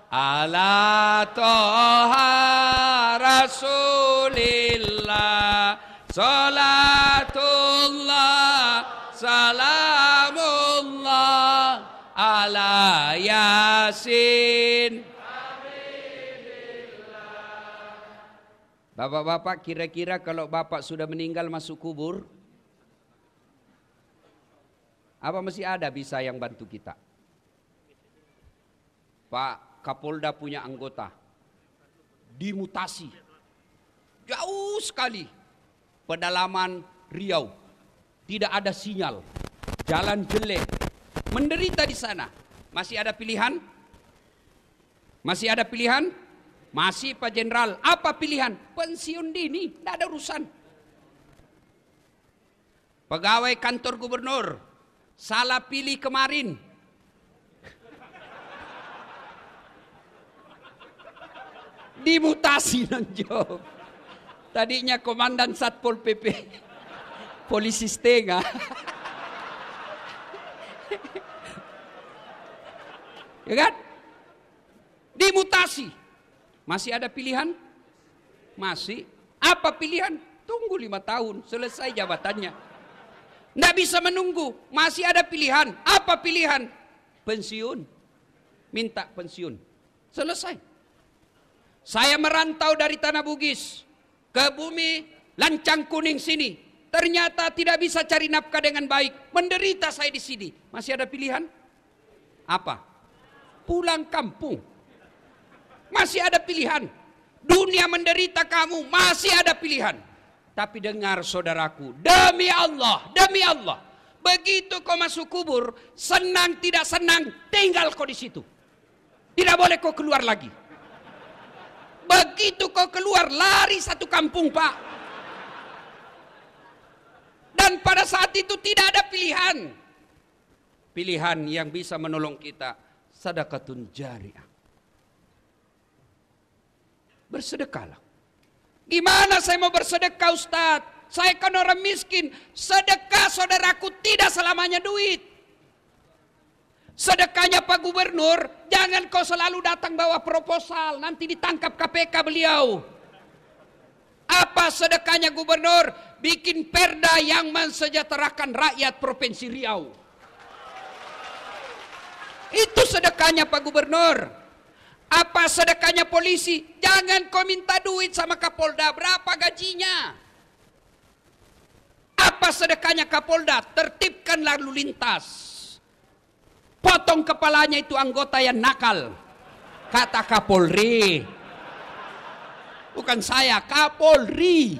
ala toha rasulillah, salatullah salamullah ala yasin. Bapak-bapak, kira-kira kalau bapak sudah meninggal masuk kubur, apa masih ada bisa yang bantu kita? Pak Kapolda punya anggota dimutasi jauh sekali, pedalaman Riau, tidak ada sinyal, jalan jelek, menderita di sana. Masih ada pilihan? Masih ada pilihan? Masih Pak Jenderal. Apa pilihan? Pensiun dini, tidak ada urusan. Pegawai kantor gubernur salah pilih kemarin, dimutasi nonjob. Tadinya komandan Satpol PP, polisi setengah. Ya kan? Dimutasi. Masih ada pilihan? Masih. Apa pilihan? Tunggu 5 tahun, selesai jabatannya. Nggak bisa menunggu. Masih ada pilihan. Apa pilihan? Pensiun. Minta pensiun. Selesai. Saya merantau dari Tanah Bugis ke bumi Lancang Kuning sini. Ternyata tidak bisa cari nafkah dengan baik. Menderita saya di sini. Masih ada pilihan? Apa? Pulang kampung. Masih ada pilihan. Dunia menderita kamu, masih ada pilihan. Tapi dengar saudaraku, demi Allah, begitu kau masuk kubur, senang tidak senang, tinggal kau di situ. Tidak boleh kau keluar lagi. Begitu kau keluar, lari satu kampung, Pak. Dan pada saat itu tidak ada pilihan. Pilihan yang bisa menolong kita, sedekatun jariyah. Bersedekahlah. Gimana saya mau bersedekah, Ustaz? Saya kan orang miskin. Sedekah saudaraku tidak selamanya duit. Sedekahnya Pak Gubernur, jangan kau selalu datang bawa proposal, nanti ditangkap KPK beliau. Apa sedekahnya Gubernur? Bikin perda yang mensejahterakan rakyat Provinsi Riau. Itu sedekahnya Pak Gubernur. Apa sedekahnya polisi? Jangan kau minta duit sama Kapolda, berapa gajinya? Apa sedekahnya Kapolda? Tertibkan lalu lintas. Potong kepalanya itu anggota yang nakal. Kata Kapolri. Bukan saya, Kapolri.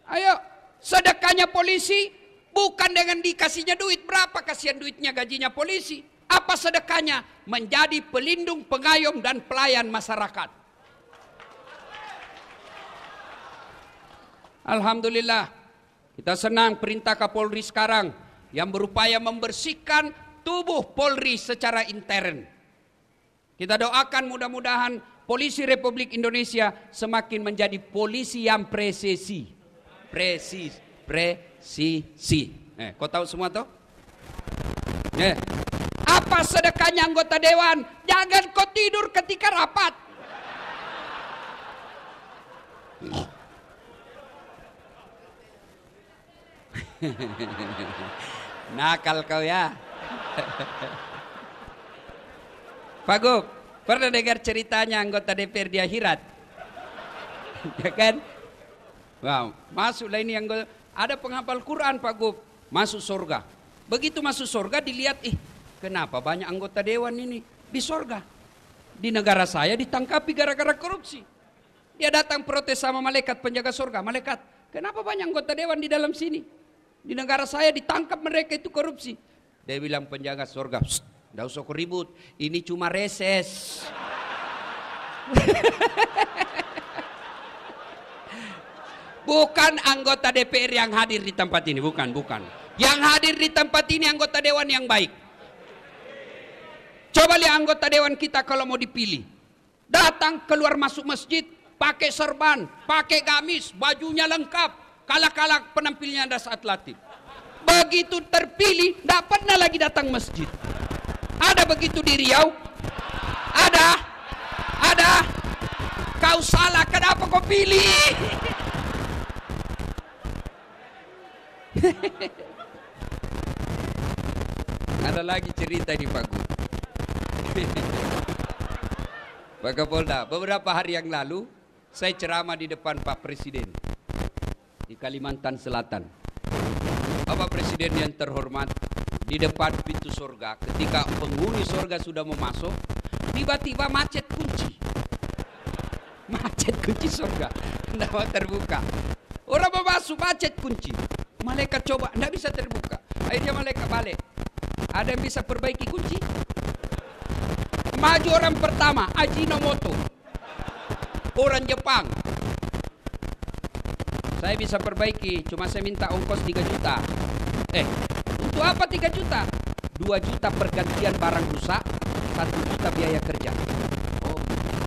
Ayo, sedekahnya polisi bukan dengan dikasihnya duit. Berapa kasihan duitnya gajinya polisi? Apa sedekahnya? Menjadi pelindung, pengayom dan pelayan masyarakat. Alhamdulillah, kita senang perintah Kapolri sekarang yang berupaya membersihkan tubuh Polri secara intern. Kita doakan mudah-mudahan polisi Republik Indonesia semakin menjadi polisi yang presisi. Presisi. Kau tahu semua tuh? Apa sedekahnya anggota dewan? Jangan kau tidur ketika rapat. Nakal kau ya. Pak Gub, pernah dengar ceritanya anggota DPR di akhirat? Ya kan? Wow, masuklah ini anggota. Ada penghafal Quran Pak Gub, masuk surga. Begitu masuk surga dilihat, kenapa banyak anggota dewan ini di surga? Di negara saya ditangkapi gara-gara korupsi. Dia datang protes sama malaikat penjaga surga. Malaikat, kenapa banyak anggota dewan di dalam sini? Di negara saya ditangkap mereka itu korupsi. Dia bilang penjaga surga, "Nggak usah ribut, ini cuma reses." Bukan anggota DPR yang hadir di tempat ini, bukan. Yang hadir di tempat ini anggota dewan yang baik. Coba lihat anggota dewan kita kalau mau dipilih. Datang keluar masuk masjid, pakai serban, pakai gamis, bajunya lengkap. Kalah-kalah penampilnya ada saat latih. Begitu terpilih, tidak pernah lagi datang masjid. Ada begitu di Riau? Ada. Kau salah, kenapa kau pilih? Ada lagi cerita di Pak Gub. Pak Kapolda, beberapa hari yang lalu saya ceramah di depan Pak Presiden di Kalimantan Selatan. Bapak Presiden yang terhormat, di depan pintu surga, ketika penghuni surga sudah mau masuk, tiba-tiba macet kunci surga, tidak mau terbuka. Orang mau masuk, macet kunci. Malaikat coba, tidak bisa terbuka. Akhirnya malaikat balik. Ada yang bisa perbaiki kunci? Maju orang pertama, Ajinomoto, orang Jepang. Saya bisa perbaiki, cuma saya minta ongkos 3 juta. Untuk apa 3 juta? 2 juta pergantian barang rusak, 1 juta biaya kerja.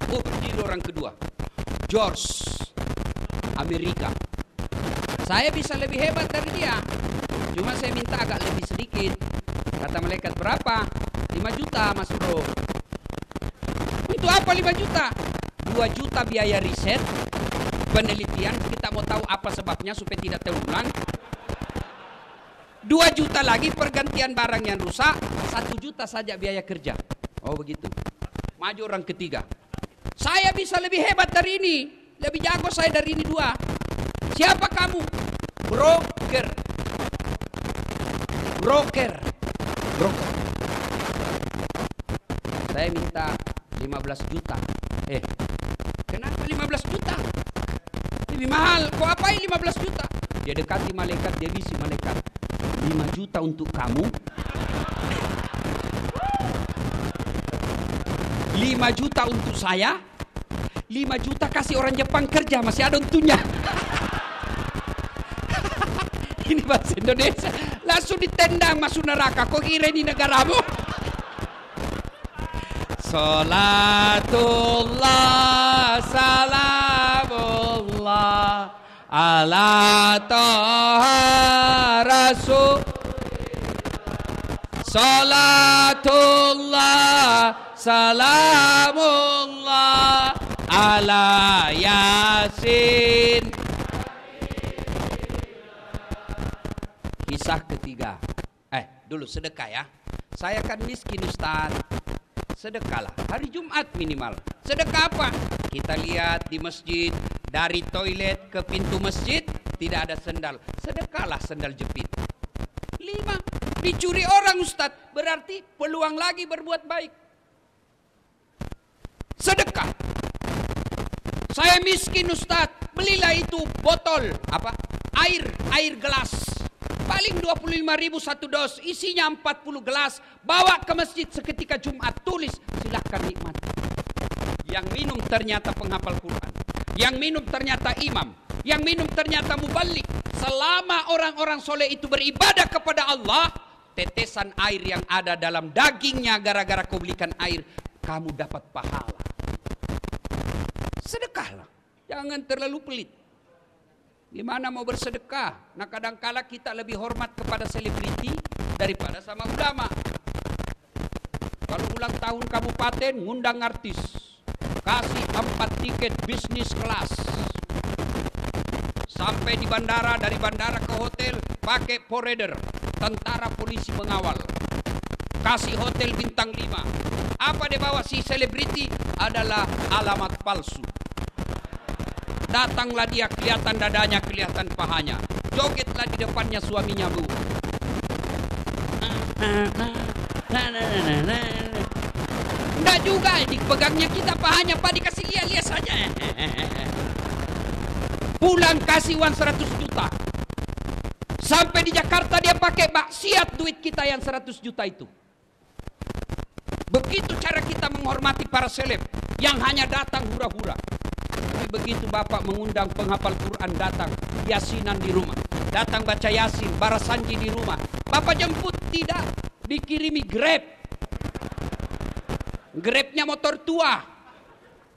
Berdiri orang kedua, George, Amerika. Saya bisa lebih hebat dari dia, cuma saya minta agak lebih sedikit. Kata malaikat, berapa? 5 juta mas bro. Untuk apa 5 juta? 2 juta biaya riset, penelitian, kita mau tahu apa sebabnya supaya tidak terulang. 2 juta lagi pergantian barang yang rusak, 1 juta saja biaya kerja. Oh begitu. Maju orang ketiga. Saya bisa lebih hebat dari ini, lebih jago saya dari ini 2. Siapa kamu? Broker. Saya minta 15 juta. Kenapa 15 juta? Lebih mahal. Kau apain 15 juta? Dia dekati malaikat, dia bisi malaikat. 5 juta untuk kamu, 5 juta untuk saya, 5 juta kasih orang Jepang kerja, masih ada untungnya. Ini bahasa Indonesia, langsung ditendang masuk neraka. Kau kira ini negaramu? Salatullah salamullah ala taha rasul. Salatullah salamullah ala yasin. Kisah ketiga. Dulu sedekah ya. Saya kan miskin Ustaz. Sedekahlah hari Jumat minimal. Sedekah apa? Kita lihat di masjid, dari toilet ke pintu masjid tidak ada sendal. Sedekahlah sendal jepit. 5, dicuri orang Ustaz, berarti peluang lagi berbuat baik. Sedekah. Saya miskin Ustaz, belilah itu botol air gelas. Paling 25.000 satu dos, isinya 40 gelas. Bawa ke masjid seketika Jumat, tulis, silahkan nikmati. Yang minum ternyata penghafal Quran. Yang minum ternyata imam. Yang minum ternyata mubalik. Selama orang-orang soleh itu beribadah kepada Allah, tetesan air yang ada dalam dagingnya gara-gara kau belikan air, kamu dapat pahala. Sedekahlah, jangan terlalu pelit. Gimana mau bersedekah? Nah kadangkala kita lebih hormat kepada selebriti daripada sama ulama. Kalau ulang tahun kabupaten, ngundang artis, kasih 4 tiket bisnis kelas. Sampai di bandara, dari bandara ke hotel, pakai forerunner, tentara polisi mengawal. Kasih hotel bintang 5. Apa dia bawa si selebriti? Adalah alamat palsu. Datanglah dia, kelihatan dadanya, kelihatan pahanya. Jogetlah di depannya suaminya, Bu. Enggak juga, dipegangnya kita pahanya, Pak, dikasih lihat-lihat saja. Pulang kasih uang 100 juta. Sampai di Jakarta dia pakai maksiat duit kita yang 100 juta itu. Begitu cara kita menghormati para seleb yang hanya datang hura-hura. Tapi begitu Bapak mengundang penghafal Quran datang, yasinan di rumah, datang baca yasin, barasanji di rumah, Bapak jemput, tidak, dikirimi Grab. Grabnya motor tua,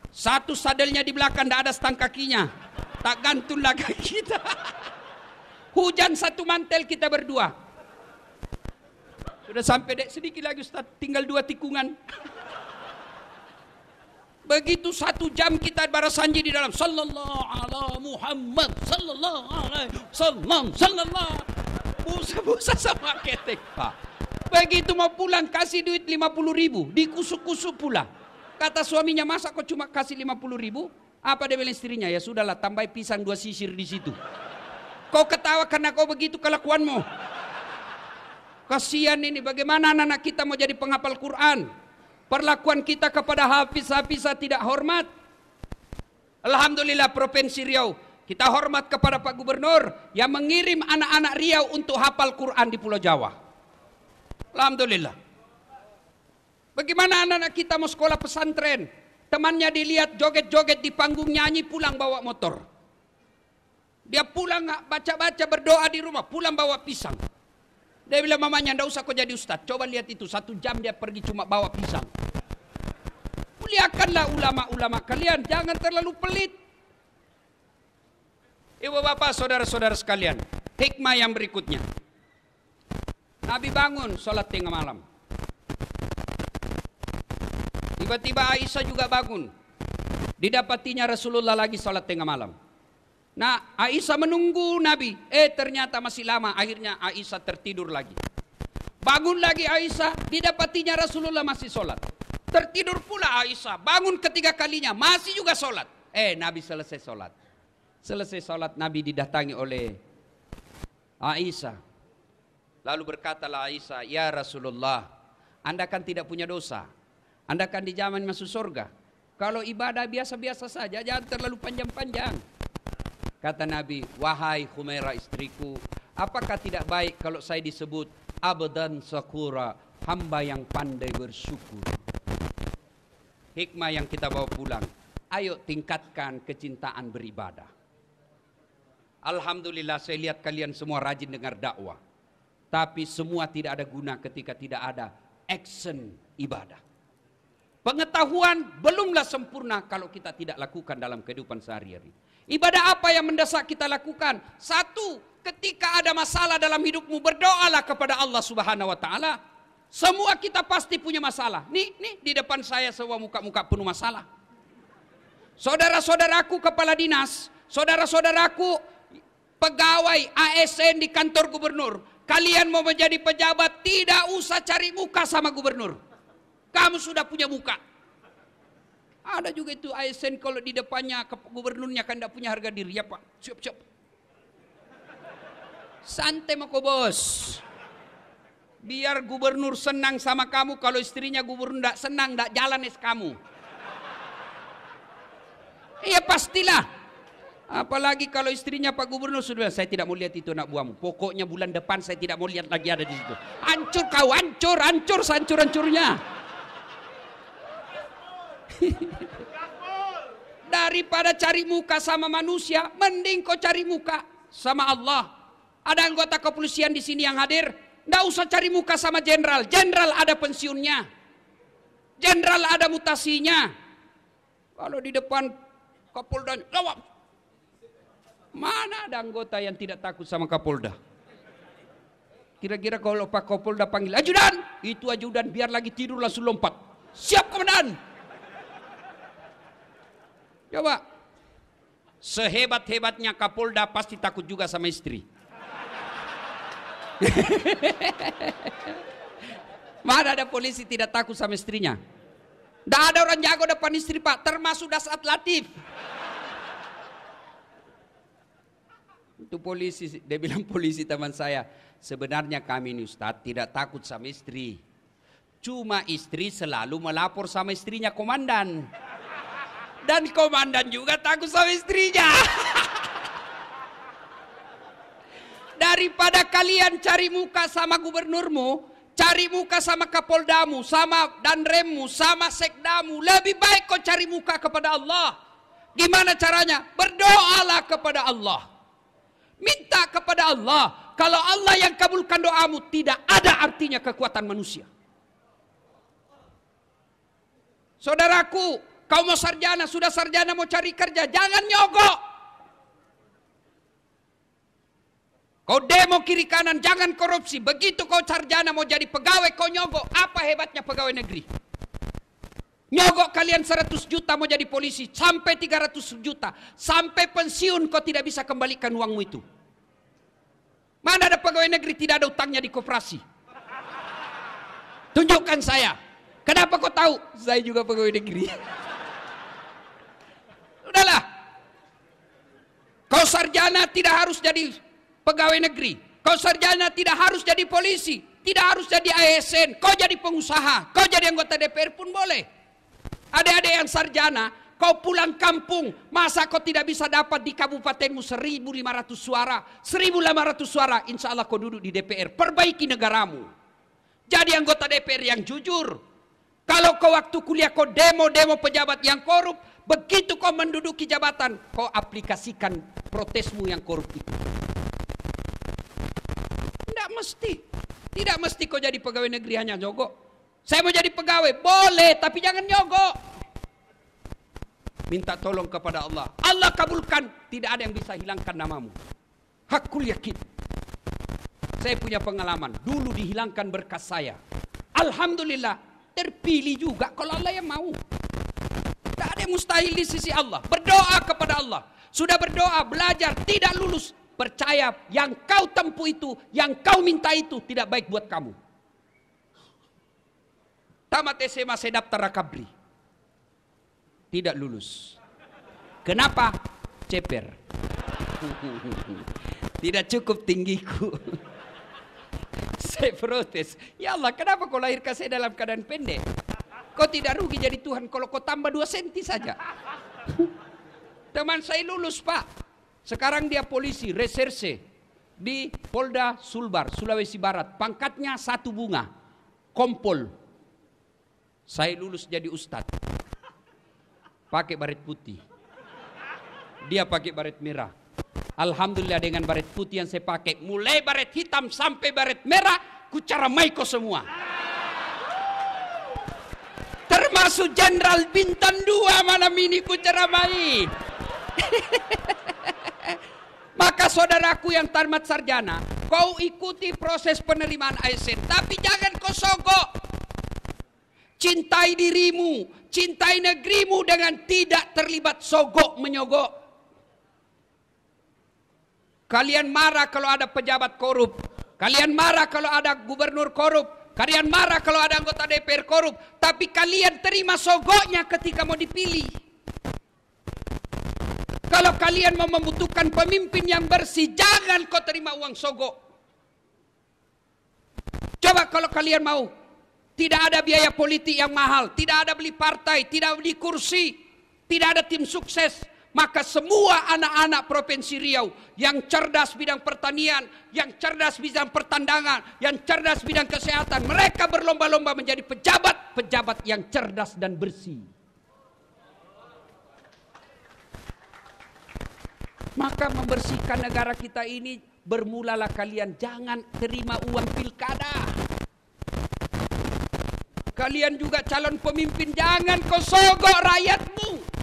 satu sadelnya di belakang, tidak ada stang kakinya, tak gantung lagi kita. Hujan satu mantel kita berdua. Sudah sampai dek, sedikit lagi Ustaz, tinggal 2 tikungan. Begitu 1 jam kita barasanji di dalam sallallahu ala Muhammad sallallahu alaihi wasallam sallallahu. Busa-busa sama ketek, Pak. Begitu mau pulang kasih duit 50.000, dikusuk-kusuk pula. Kata suaminya, masa kok cuma kasih 50.000? Apa dia bilang istrinya? Ya sudahlah, tambah pisang 2 sisir di situ. Kau ketawa karena kau begitu kelakuanmu. Kasihan ini, bagaimana anak-anak kita mau jadi penghafal Quran? Perlakuan kita kepada hafiz-hafizah tidak hormat. Alhamdulillah Provinsi Riau, kita hormat kepada Pak Gubernur yang mengirim anak-anak Riau untuk hafal Quran di Pulau Jawa. Alhamdulillah. Bagaimana anak-anak kita mau sekolah pesantren, temannya dilihat joget-joget di panggung nyanyi, pulang bawa motor. Dia pulang baca-baca berdoa di rumah, pulang bawa pisang. Dia bilang mamanya, ndak usah kau jadi ustaz. Coba lihat itu, 1 jam dia pergi cuma bawa pisang. Muliakanlah ulama-ulama kalian, jangan terlalu pelit. Ibu bapak, saudara-saudara sekalian, hikmah yang berikutnya. Nabi bangun sholat tengah malam. Tiba-tiba Aisyah juga bangun. Didapatinya Rasulullah lagi sholat tengah malam. Nah, Aisyah menunggu Nabi. Ternyata masih lama. Akhirnya Aisyah tertidur lagi. Bangun lagi Aisyah. Didapatinya Rasulullah masih sholat. Tertidur pula Aisyah. Bangun ketiga kalinya. Masih juga sholat. Nabi selesai sholat. Selesai sholat Nabi didatangi oleh Aisyah. Lalu berkatalah Aisyah, ya Rasulullah, Anda kan tidak punya dosa. Anda kan dijamin masuk surga. Kalau ibadah biasa-biasa saja, jangan terlalu panjang-panjang. Kata Nabi, wahai Humairah istriku, apakah tidak baik kalau saya disebut abdan syakura, hamba yang pandai bersyukur. Hikmah yang kita bawa pulang, ayo tingkatkan kecintaan beribadah. Alhamdulillah saya lihat kalian semua rajin dengar dakwah. Tapi semua tidak ada guna ketika tidak ada action ibadah. Pengetahuan belumlah sempurna kalau kita tidak lakukan dalam kehidupan sehari-hari. Ibadah apa yang mendesak kita lakukan? 1, ketika ada masalah dalam hidupmu, berdoalah kepada Allah Subhanahu wa taala. Semua kita pasti punya masalah. Nih di depan saya semua muka-muka penuh masalah. Saudara-saudaraku kepala dinas, saudara-saudaraku pegawai ASN di kantor gubernur, kalian mau menjadi pejabat, tidak usah cari muka sama gubernur. Kamu sudah punya muka. Ada juga itu ASN kalau di depannya gubernurnya kan tidak punya harga diri. Ya Pak, siap-siap. Santai mako bos. Biar gubernur senang sama kamu, kalau istrinya gubernur tidak senang, tidak jalan es kamu. Iya pastilah. Apalagi kalau istrinya Pak Gubernur sudah, saya tidak mau lihat itu anak buahmu. Pokoknya bulan depan saya tidak mau lihat lagi ada di situ. Hancur kau, hancur, hancur, hancur-hancurnya. Daripada cari muka sama manusia, mending kau cari muka sama Allah. Ada anggota kepolisian di sini yang hadir, nggak usah cari muka sama jenderal. Jenderal ada pensiunnya, jenderal ada mutasinya. Kalau di depan Kapolda, jawab. Mana ada anggota yang tidak takut sama Kapolda? Kira-kira kalau Pak Kapolda panggil ajudan, itu ajudan biar lagi tidur langsung lompat. Siap komandan. Coba. Sehebat-hebatnya Kapolda pasti takut juga sama istri. Mana ada polisi tidak takut sama istrinya? Tidak ada orang jago depan istri Pak, termasuk Dasat Latif. Itu polisi, dia bilang polisi teman saya. Sebenarnya kami ini Ustadz tidak takut sama istri. Cuma istri selalu melapor sama istrinya komandan. Dan komandan juga takut sama istrinya. Daripada kalian cari muka sama gubernurmu, cari muka sama kapoldamu, sama danremmu, sama sekdamu, lebih baik kau cari muka kepada Allah. Gimana caranya? Berdoalah kepada Allah. Minta kepada Allah. Kalau Allah yang kabulkan doamu, tidak ada artinya kekuatan manusia. Saudaraku, kau mau sarjana, sudah sarjana mau cari kerja, jangan nyogok. Kau demo kiri kanan, jangan korupsi. Begitu kau sarjana mau jadi pegawai, kau nyogok. Apa hebatnya pegawai negeri? Nyogok kalian 100 juta mau jadi polisi, sampai 300 juta. Sampai pensiun kau tidak bisa kembalikan uangmu itu. Mana ada pegawai negeri tidak ada utangnya di koperasi? Tunjukkan saya. Kenapa kau tahu? Saya juga pegawai negeri. Udahlah. Kau sarjana tidak harus jadi pegawai negeri. Kau sarjana tidak harus jadi polisi. Tidak harus jadi ASN. Kau jadi pengusaha. Kau jadi anggota DPR pun boleh. Adik-adik yang sarjana, kau pulang kampung, masa kau tidak bisa dapat di kabupatenmu 1.500 suara, 1.800 suara, insya Allah kau duduk di DPR. Perbaiki negaramu. Jadi anggota DPR yang jujur. Kalau kau waktu kuliah kau demo-demo pejabat yang korup, begitu kau menduduki jabatan, kau aplikasikan protesmu yang korup itu. Tidak mesti. Tidak mesti kau jadi pegawai negeri hanya nyogok. Saya mau jadi pegawai, boleh, tapi jangan nyogok. Minta tolong kepada Allah. Allah kabulkan, tidak ada yang bisa hilangkan namamu. Hakul yakin. Saya punya pengalaman, dulu dihilangkan berkas saya. Alhamdulillah, terpilih juga kalau Allah yang mau. Tidak ada yang mustahil di sisi Allah. Berdoa kepada Allah. Sudah berdoa, belajar, tidak lulus. Percaya yang kau tempuh itu, yang kau minta itu tidak baik buat kamu. Tamat SMA saya daftar Rakabri. Tidak lulus. Kenapa? Ceper. Tidak cukup tinggiku. Saya protes. Ya Allah, kenapa kau lahirkan saya dalam keadaan pendek? Kau tidak rugi jadi Tuhan kalau kau tambah 2 senti saja. Teman saya lulus Pak. Sekarang dia polisi, reserse. Di Polda Sulbar, Sulawesi Barat. Pangkatnya 1 bunga. Kompol. Saya lulus jadi ustadz. Pakai baret putih. Dia pakai baret merah. Alhamdulillah dengan baret putih yang saya pakai, mulai baret hitam sampai baret merah, ku caramai kau semua. Termasuk Jenderal Bintang 2 malam ini ku caramai. Maka saudaraku yang tamat sarjana, kau ikuti proses penerimaan ASN, tapi jangan kau sogok. Cintai dirimu, cintai negerimu dengan tidak terlibat sogok menyogok. Kalian marah kalau ada pejabat korup. Kalian marah kalau ada gubernur korup. Kalian marah kalau ada anggota DPR korup. Tapi kalian terima sogoknya ketika mau dipilih. Kalau kalian mau membutuhkan pemimpin yang bersih, jangan kau terima uang sogok. Coba kalau kalian mau. Tidak ada biaya politik yang mahal, tidak ada beli partai, tidak beli kursi, tidak ada tim sukses. Maka semua anak-anak Provinsi Riau yang cerdas bidang pertanian, yang cerdas bidang pertandangan, yang cerdas bidang kesehatan, mereka berlomba-lomba menjadi pejabat-pejabat yang cerdas dan bersih. Maka membersihkan negara kita ini bermulalah kalian jangan terima uang pilkada. Kalian juga calon pemimpin jangan kau sogok rakyatmu.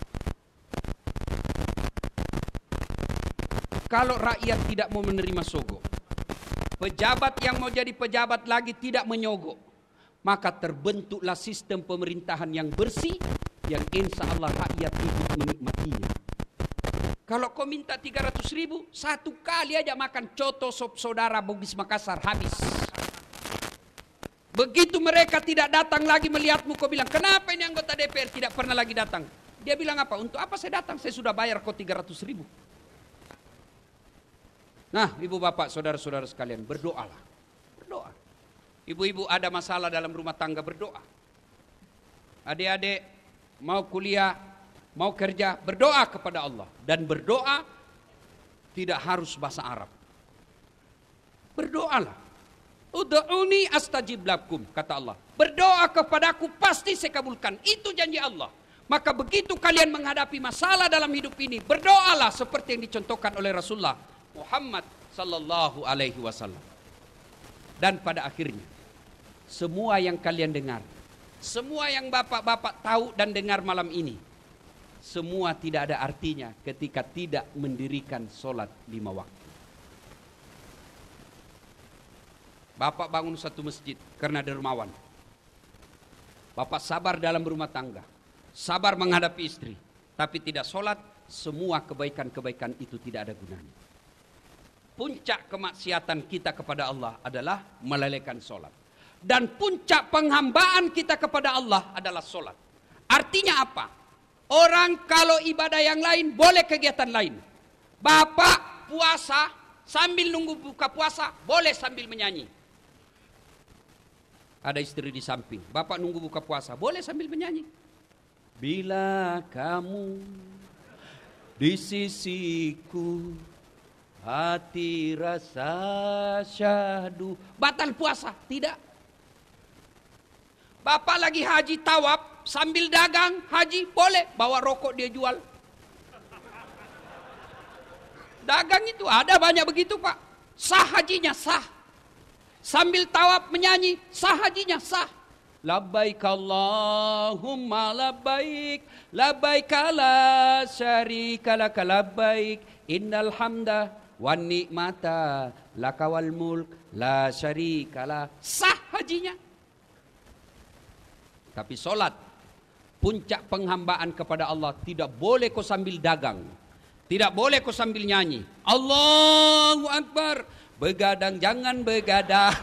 Kalau rakyat tidak mau menerima sogok, pejabat yang mau jadi pejabat lagi tidak menyogok, maka terbentuklah sistem pemerintahan yang bersih yang insya Allah rakyat hidup menikmatinya. Kalau kau minta 300.000, satu kali aja makan coto sop saudara Bugis Makassar habis. Begitu mereka tidak datang lagi melihatmu, kau bilang, kenapa ini anggota DPR tidak pernah lagi datang? Dia bilang apa? Untuk apa saya datang? Saya sudah bayar kau 300.000. Nah, ibu bapak, saudara-saudara sekalian, berdoalah. Berdoa. Ibu-ibu ada masalah dalam rumah tangga, berdoa. Adik-adik mau kuliah, mau kerja, berdoa kepada Allah. Dan berdoa tidak harus bahasa Arab. Berdoalah. Ud'uni astajib lakum, kata Allah. Berdoa kepadaku pasti saya kabulkan. Itu janji Allah. Maka begitu kalian menghadapi masalah dalam hidup ini, berdoalah seperti yang dicontohkan oleh Rasulullah Muhammad sallallahu alaihi wasallam. Dan pada akhirnya, semua yang kalian dengar, semua yang bapak-bapak tahu dan dengar malam ini, semua tidak ada artinya ketika tidak mendirikan sholat 5 waktu. Bapak bangun satu masjid karena dermawan. Bapak sabar dalam rumah tangga, sabar menghadapi istri, tapi tidak sholat, semua kebaikan-kebaikan itu tidak ada gunanya. Puncak kemaksiatan kita kepada Allah adalah melalaikan sholat. Dan puncak penghambaan kita kepada Allah adalah sholat. Artinya apa? Orang kalau ibadah yang lain boleh kegiatan lain. Bapak puasa sambil nunggu buka puasa boleh sambil menyanyi. Ada istri di samping, bapak nunggu buka puasa boleh sambil menyanyi. Bila kamu di sisiku, hati rasa syahdu. Batal puasa? Tidak. Bapak lagi haji tawaf sambil dagang haji boleh, bawa rokok dia jual. Dagang itu ada banyak begitu Pak. Sah hajinya, sah. Sambil tawaf menyanyi, sah hajinya, sah. Labbaik Allahumma labbaik, labbaik la syarika laka labbaik, innal hamda wan ni'mata laka wal mulk la syarika la. Sah hajinya. Tapi solat, puncak penghambaan kepada Allah, tidak boleh kau sambil dagang, tidak boleh kau sambil nyanyi. Allahu Akbar, begadang jangan begadang.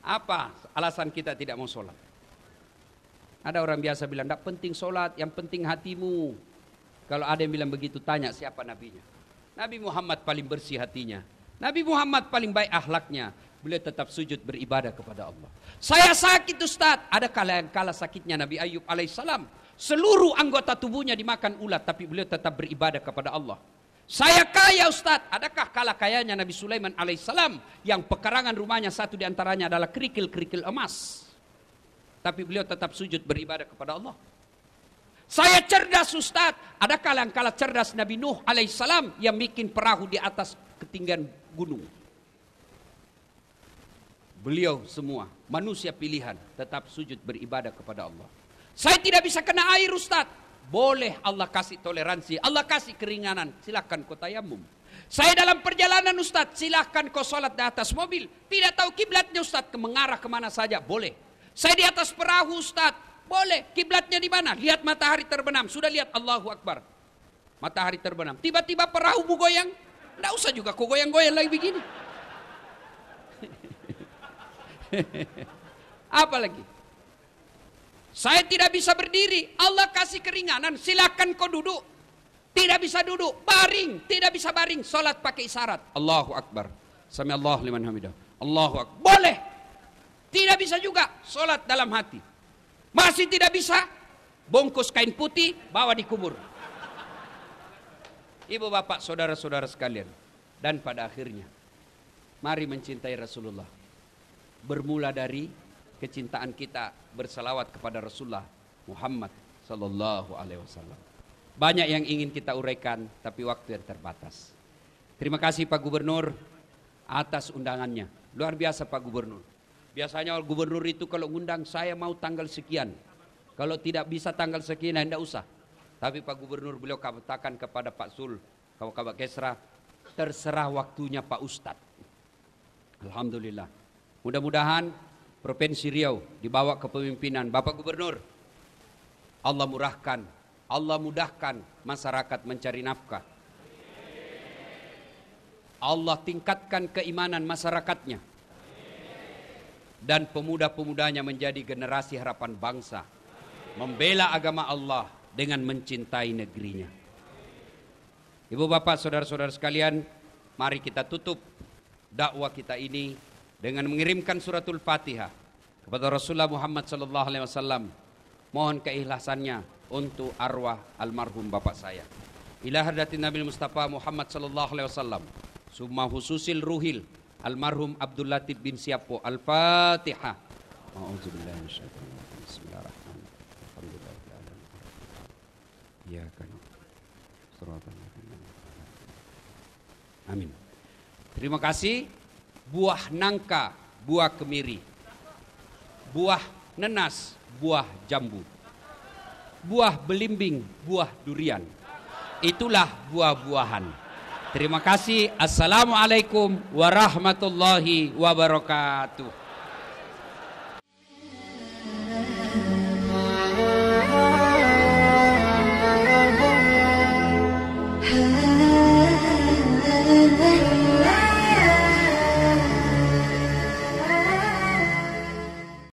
Apa alasan kita tidak mau sholat? Ada orang biasa bilang, tidak penting sholat, yang penting hatimu. Kalau ada yang bilang begitu, tanya siapa nabinya. Nabi Muhammad paling bersih hatinya. Nabi Muhammad paling baik akhlaknya. Beliau tetap sujud beribadah kepada Allah. Saya sakit Ustaz. Ada kala sakitnya Nabi Ayub alaihissalam. Seluruh anggota tubuhnya dimakan ulat, tapi beliau tetap beribadah kepada Allah. Saya kaya Ustaz. Adakah kala kayanya Nabi Sulaiman alaihissalam yang pekarangan rumahnya satu diantaranya adalah kerikil-kerikil emas, tapi beliau tetap sujud beribadah kepada Allah. Saya cerdas Ustaz. Adakah kala cerdas Nabi Nuh alaihissalam yang bikin perahu di atas ketinggian gunung? Beliau semua manusia pilihan tetap sujud beribadah kepada Allah. Saya tidak bisa kena air Ustaz. Boleh, Allah kasih toleransi, Allah kasih keringanan, silahkan kau tayamum. Saya dalam perjalanan Ustaz, silahkan kau sholat di atas mobil. Tidak tahu kiblatnya Ustaz, mengarah kemana saja, boleh. Saya di atas perahu Ustaz, boleh. Kiblatnya di mana? Lihat matahari terbenam, sudah lihat Allahu Akbar. Matahari terbenam, tiba-tiba perahu goyang. Tidak usah juga kau goyang-goyang lagi begini. Apa lagi? Saya tidak bisa berdiri, Allah kasih keringanan, silakan kau duduk. Tidak bisa duduk, baring, tidak bisa baring, salat pakai isyarat. Allahu Akbar. Sami Allahu liman hamidah. Allahu Akbar. Boleh. Tidak bisa juga salat dalam hati. Masih tidak bisa, bungkus kain putih, bawa dikubur. Ibu bapak, saudara-saudara sekalian. Dan pada akhirnya, mari mencintai Rasulullah. Bermula dari kecintaan kita bersalawat kepada Rasulullah Muhammad sallallahu alaihi wasallam. Banyak yang ingin kita uraikan, tapi waktu yang terbatas. Terima kasih Pak Gubernur atas undangannya. Luar biasa Pak Gubernur. Biasanya gubernur itu kalau ngundang, saya mau tanggal sekian. Kalau tidak bisa tanggal sekian, tidak usah. Tapi Pak Gubernur beliau katakan kepada Pak Sul, Kabak Kesra, terserah waktunya Pak Ustadz. Alhamdulillah. Mudah-mudahan Provinsi Riau di bawah kepemimpinan Bapak Gubernur, Allah murahkan, Allah mudahkan masyarakat mencari nafkah. Allah tingkatkan keimanan masyarakatnya. Dan pemuda-pemudanya menjadi generasi harapan bangsa. Membela agama Allah dengan mencintai negerinya. Ibu bapak, saudara-saudara sekalian, mari kita tutup dakwah kita ini dengan mengirimkan suratul Fatihah kepada Rasulullah Muhammad sallallahu alaihi wasallam. Mohon keikhlasannya untuk arwah almarhum bapak saya. Ila hadratin Nabi Mustafa Muhammad sallallahu alaihi wasallam. Summa hususil ruhil almarhum Abdul Latif bin Siapo. Al-Fatihah. A'udzubillahi minasyaitonir rajim. Bismillahirrahmanirrahim. Ya kan. Amin. Terima kasih. Buah nangka, buah kemiri. Buah nenas, buah jambu. Buah belimbing, buah durian. Itulah buah-buahan. Terima kasih. Assalamualaikum warahmatullahi wabarakatuh.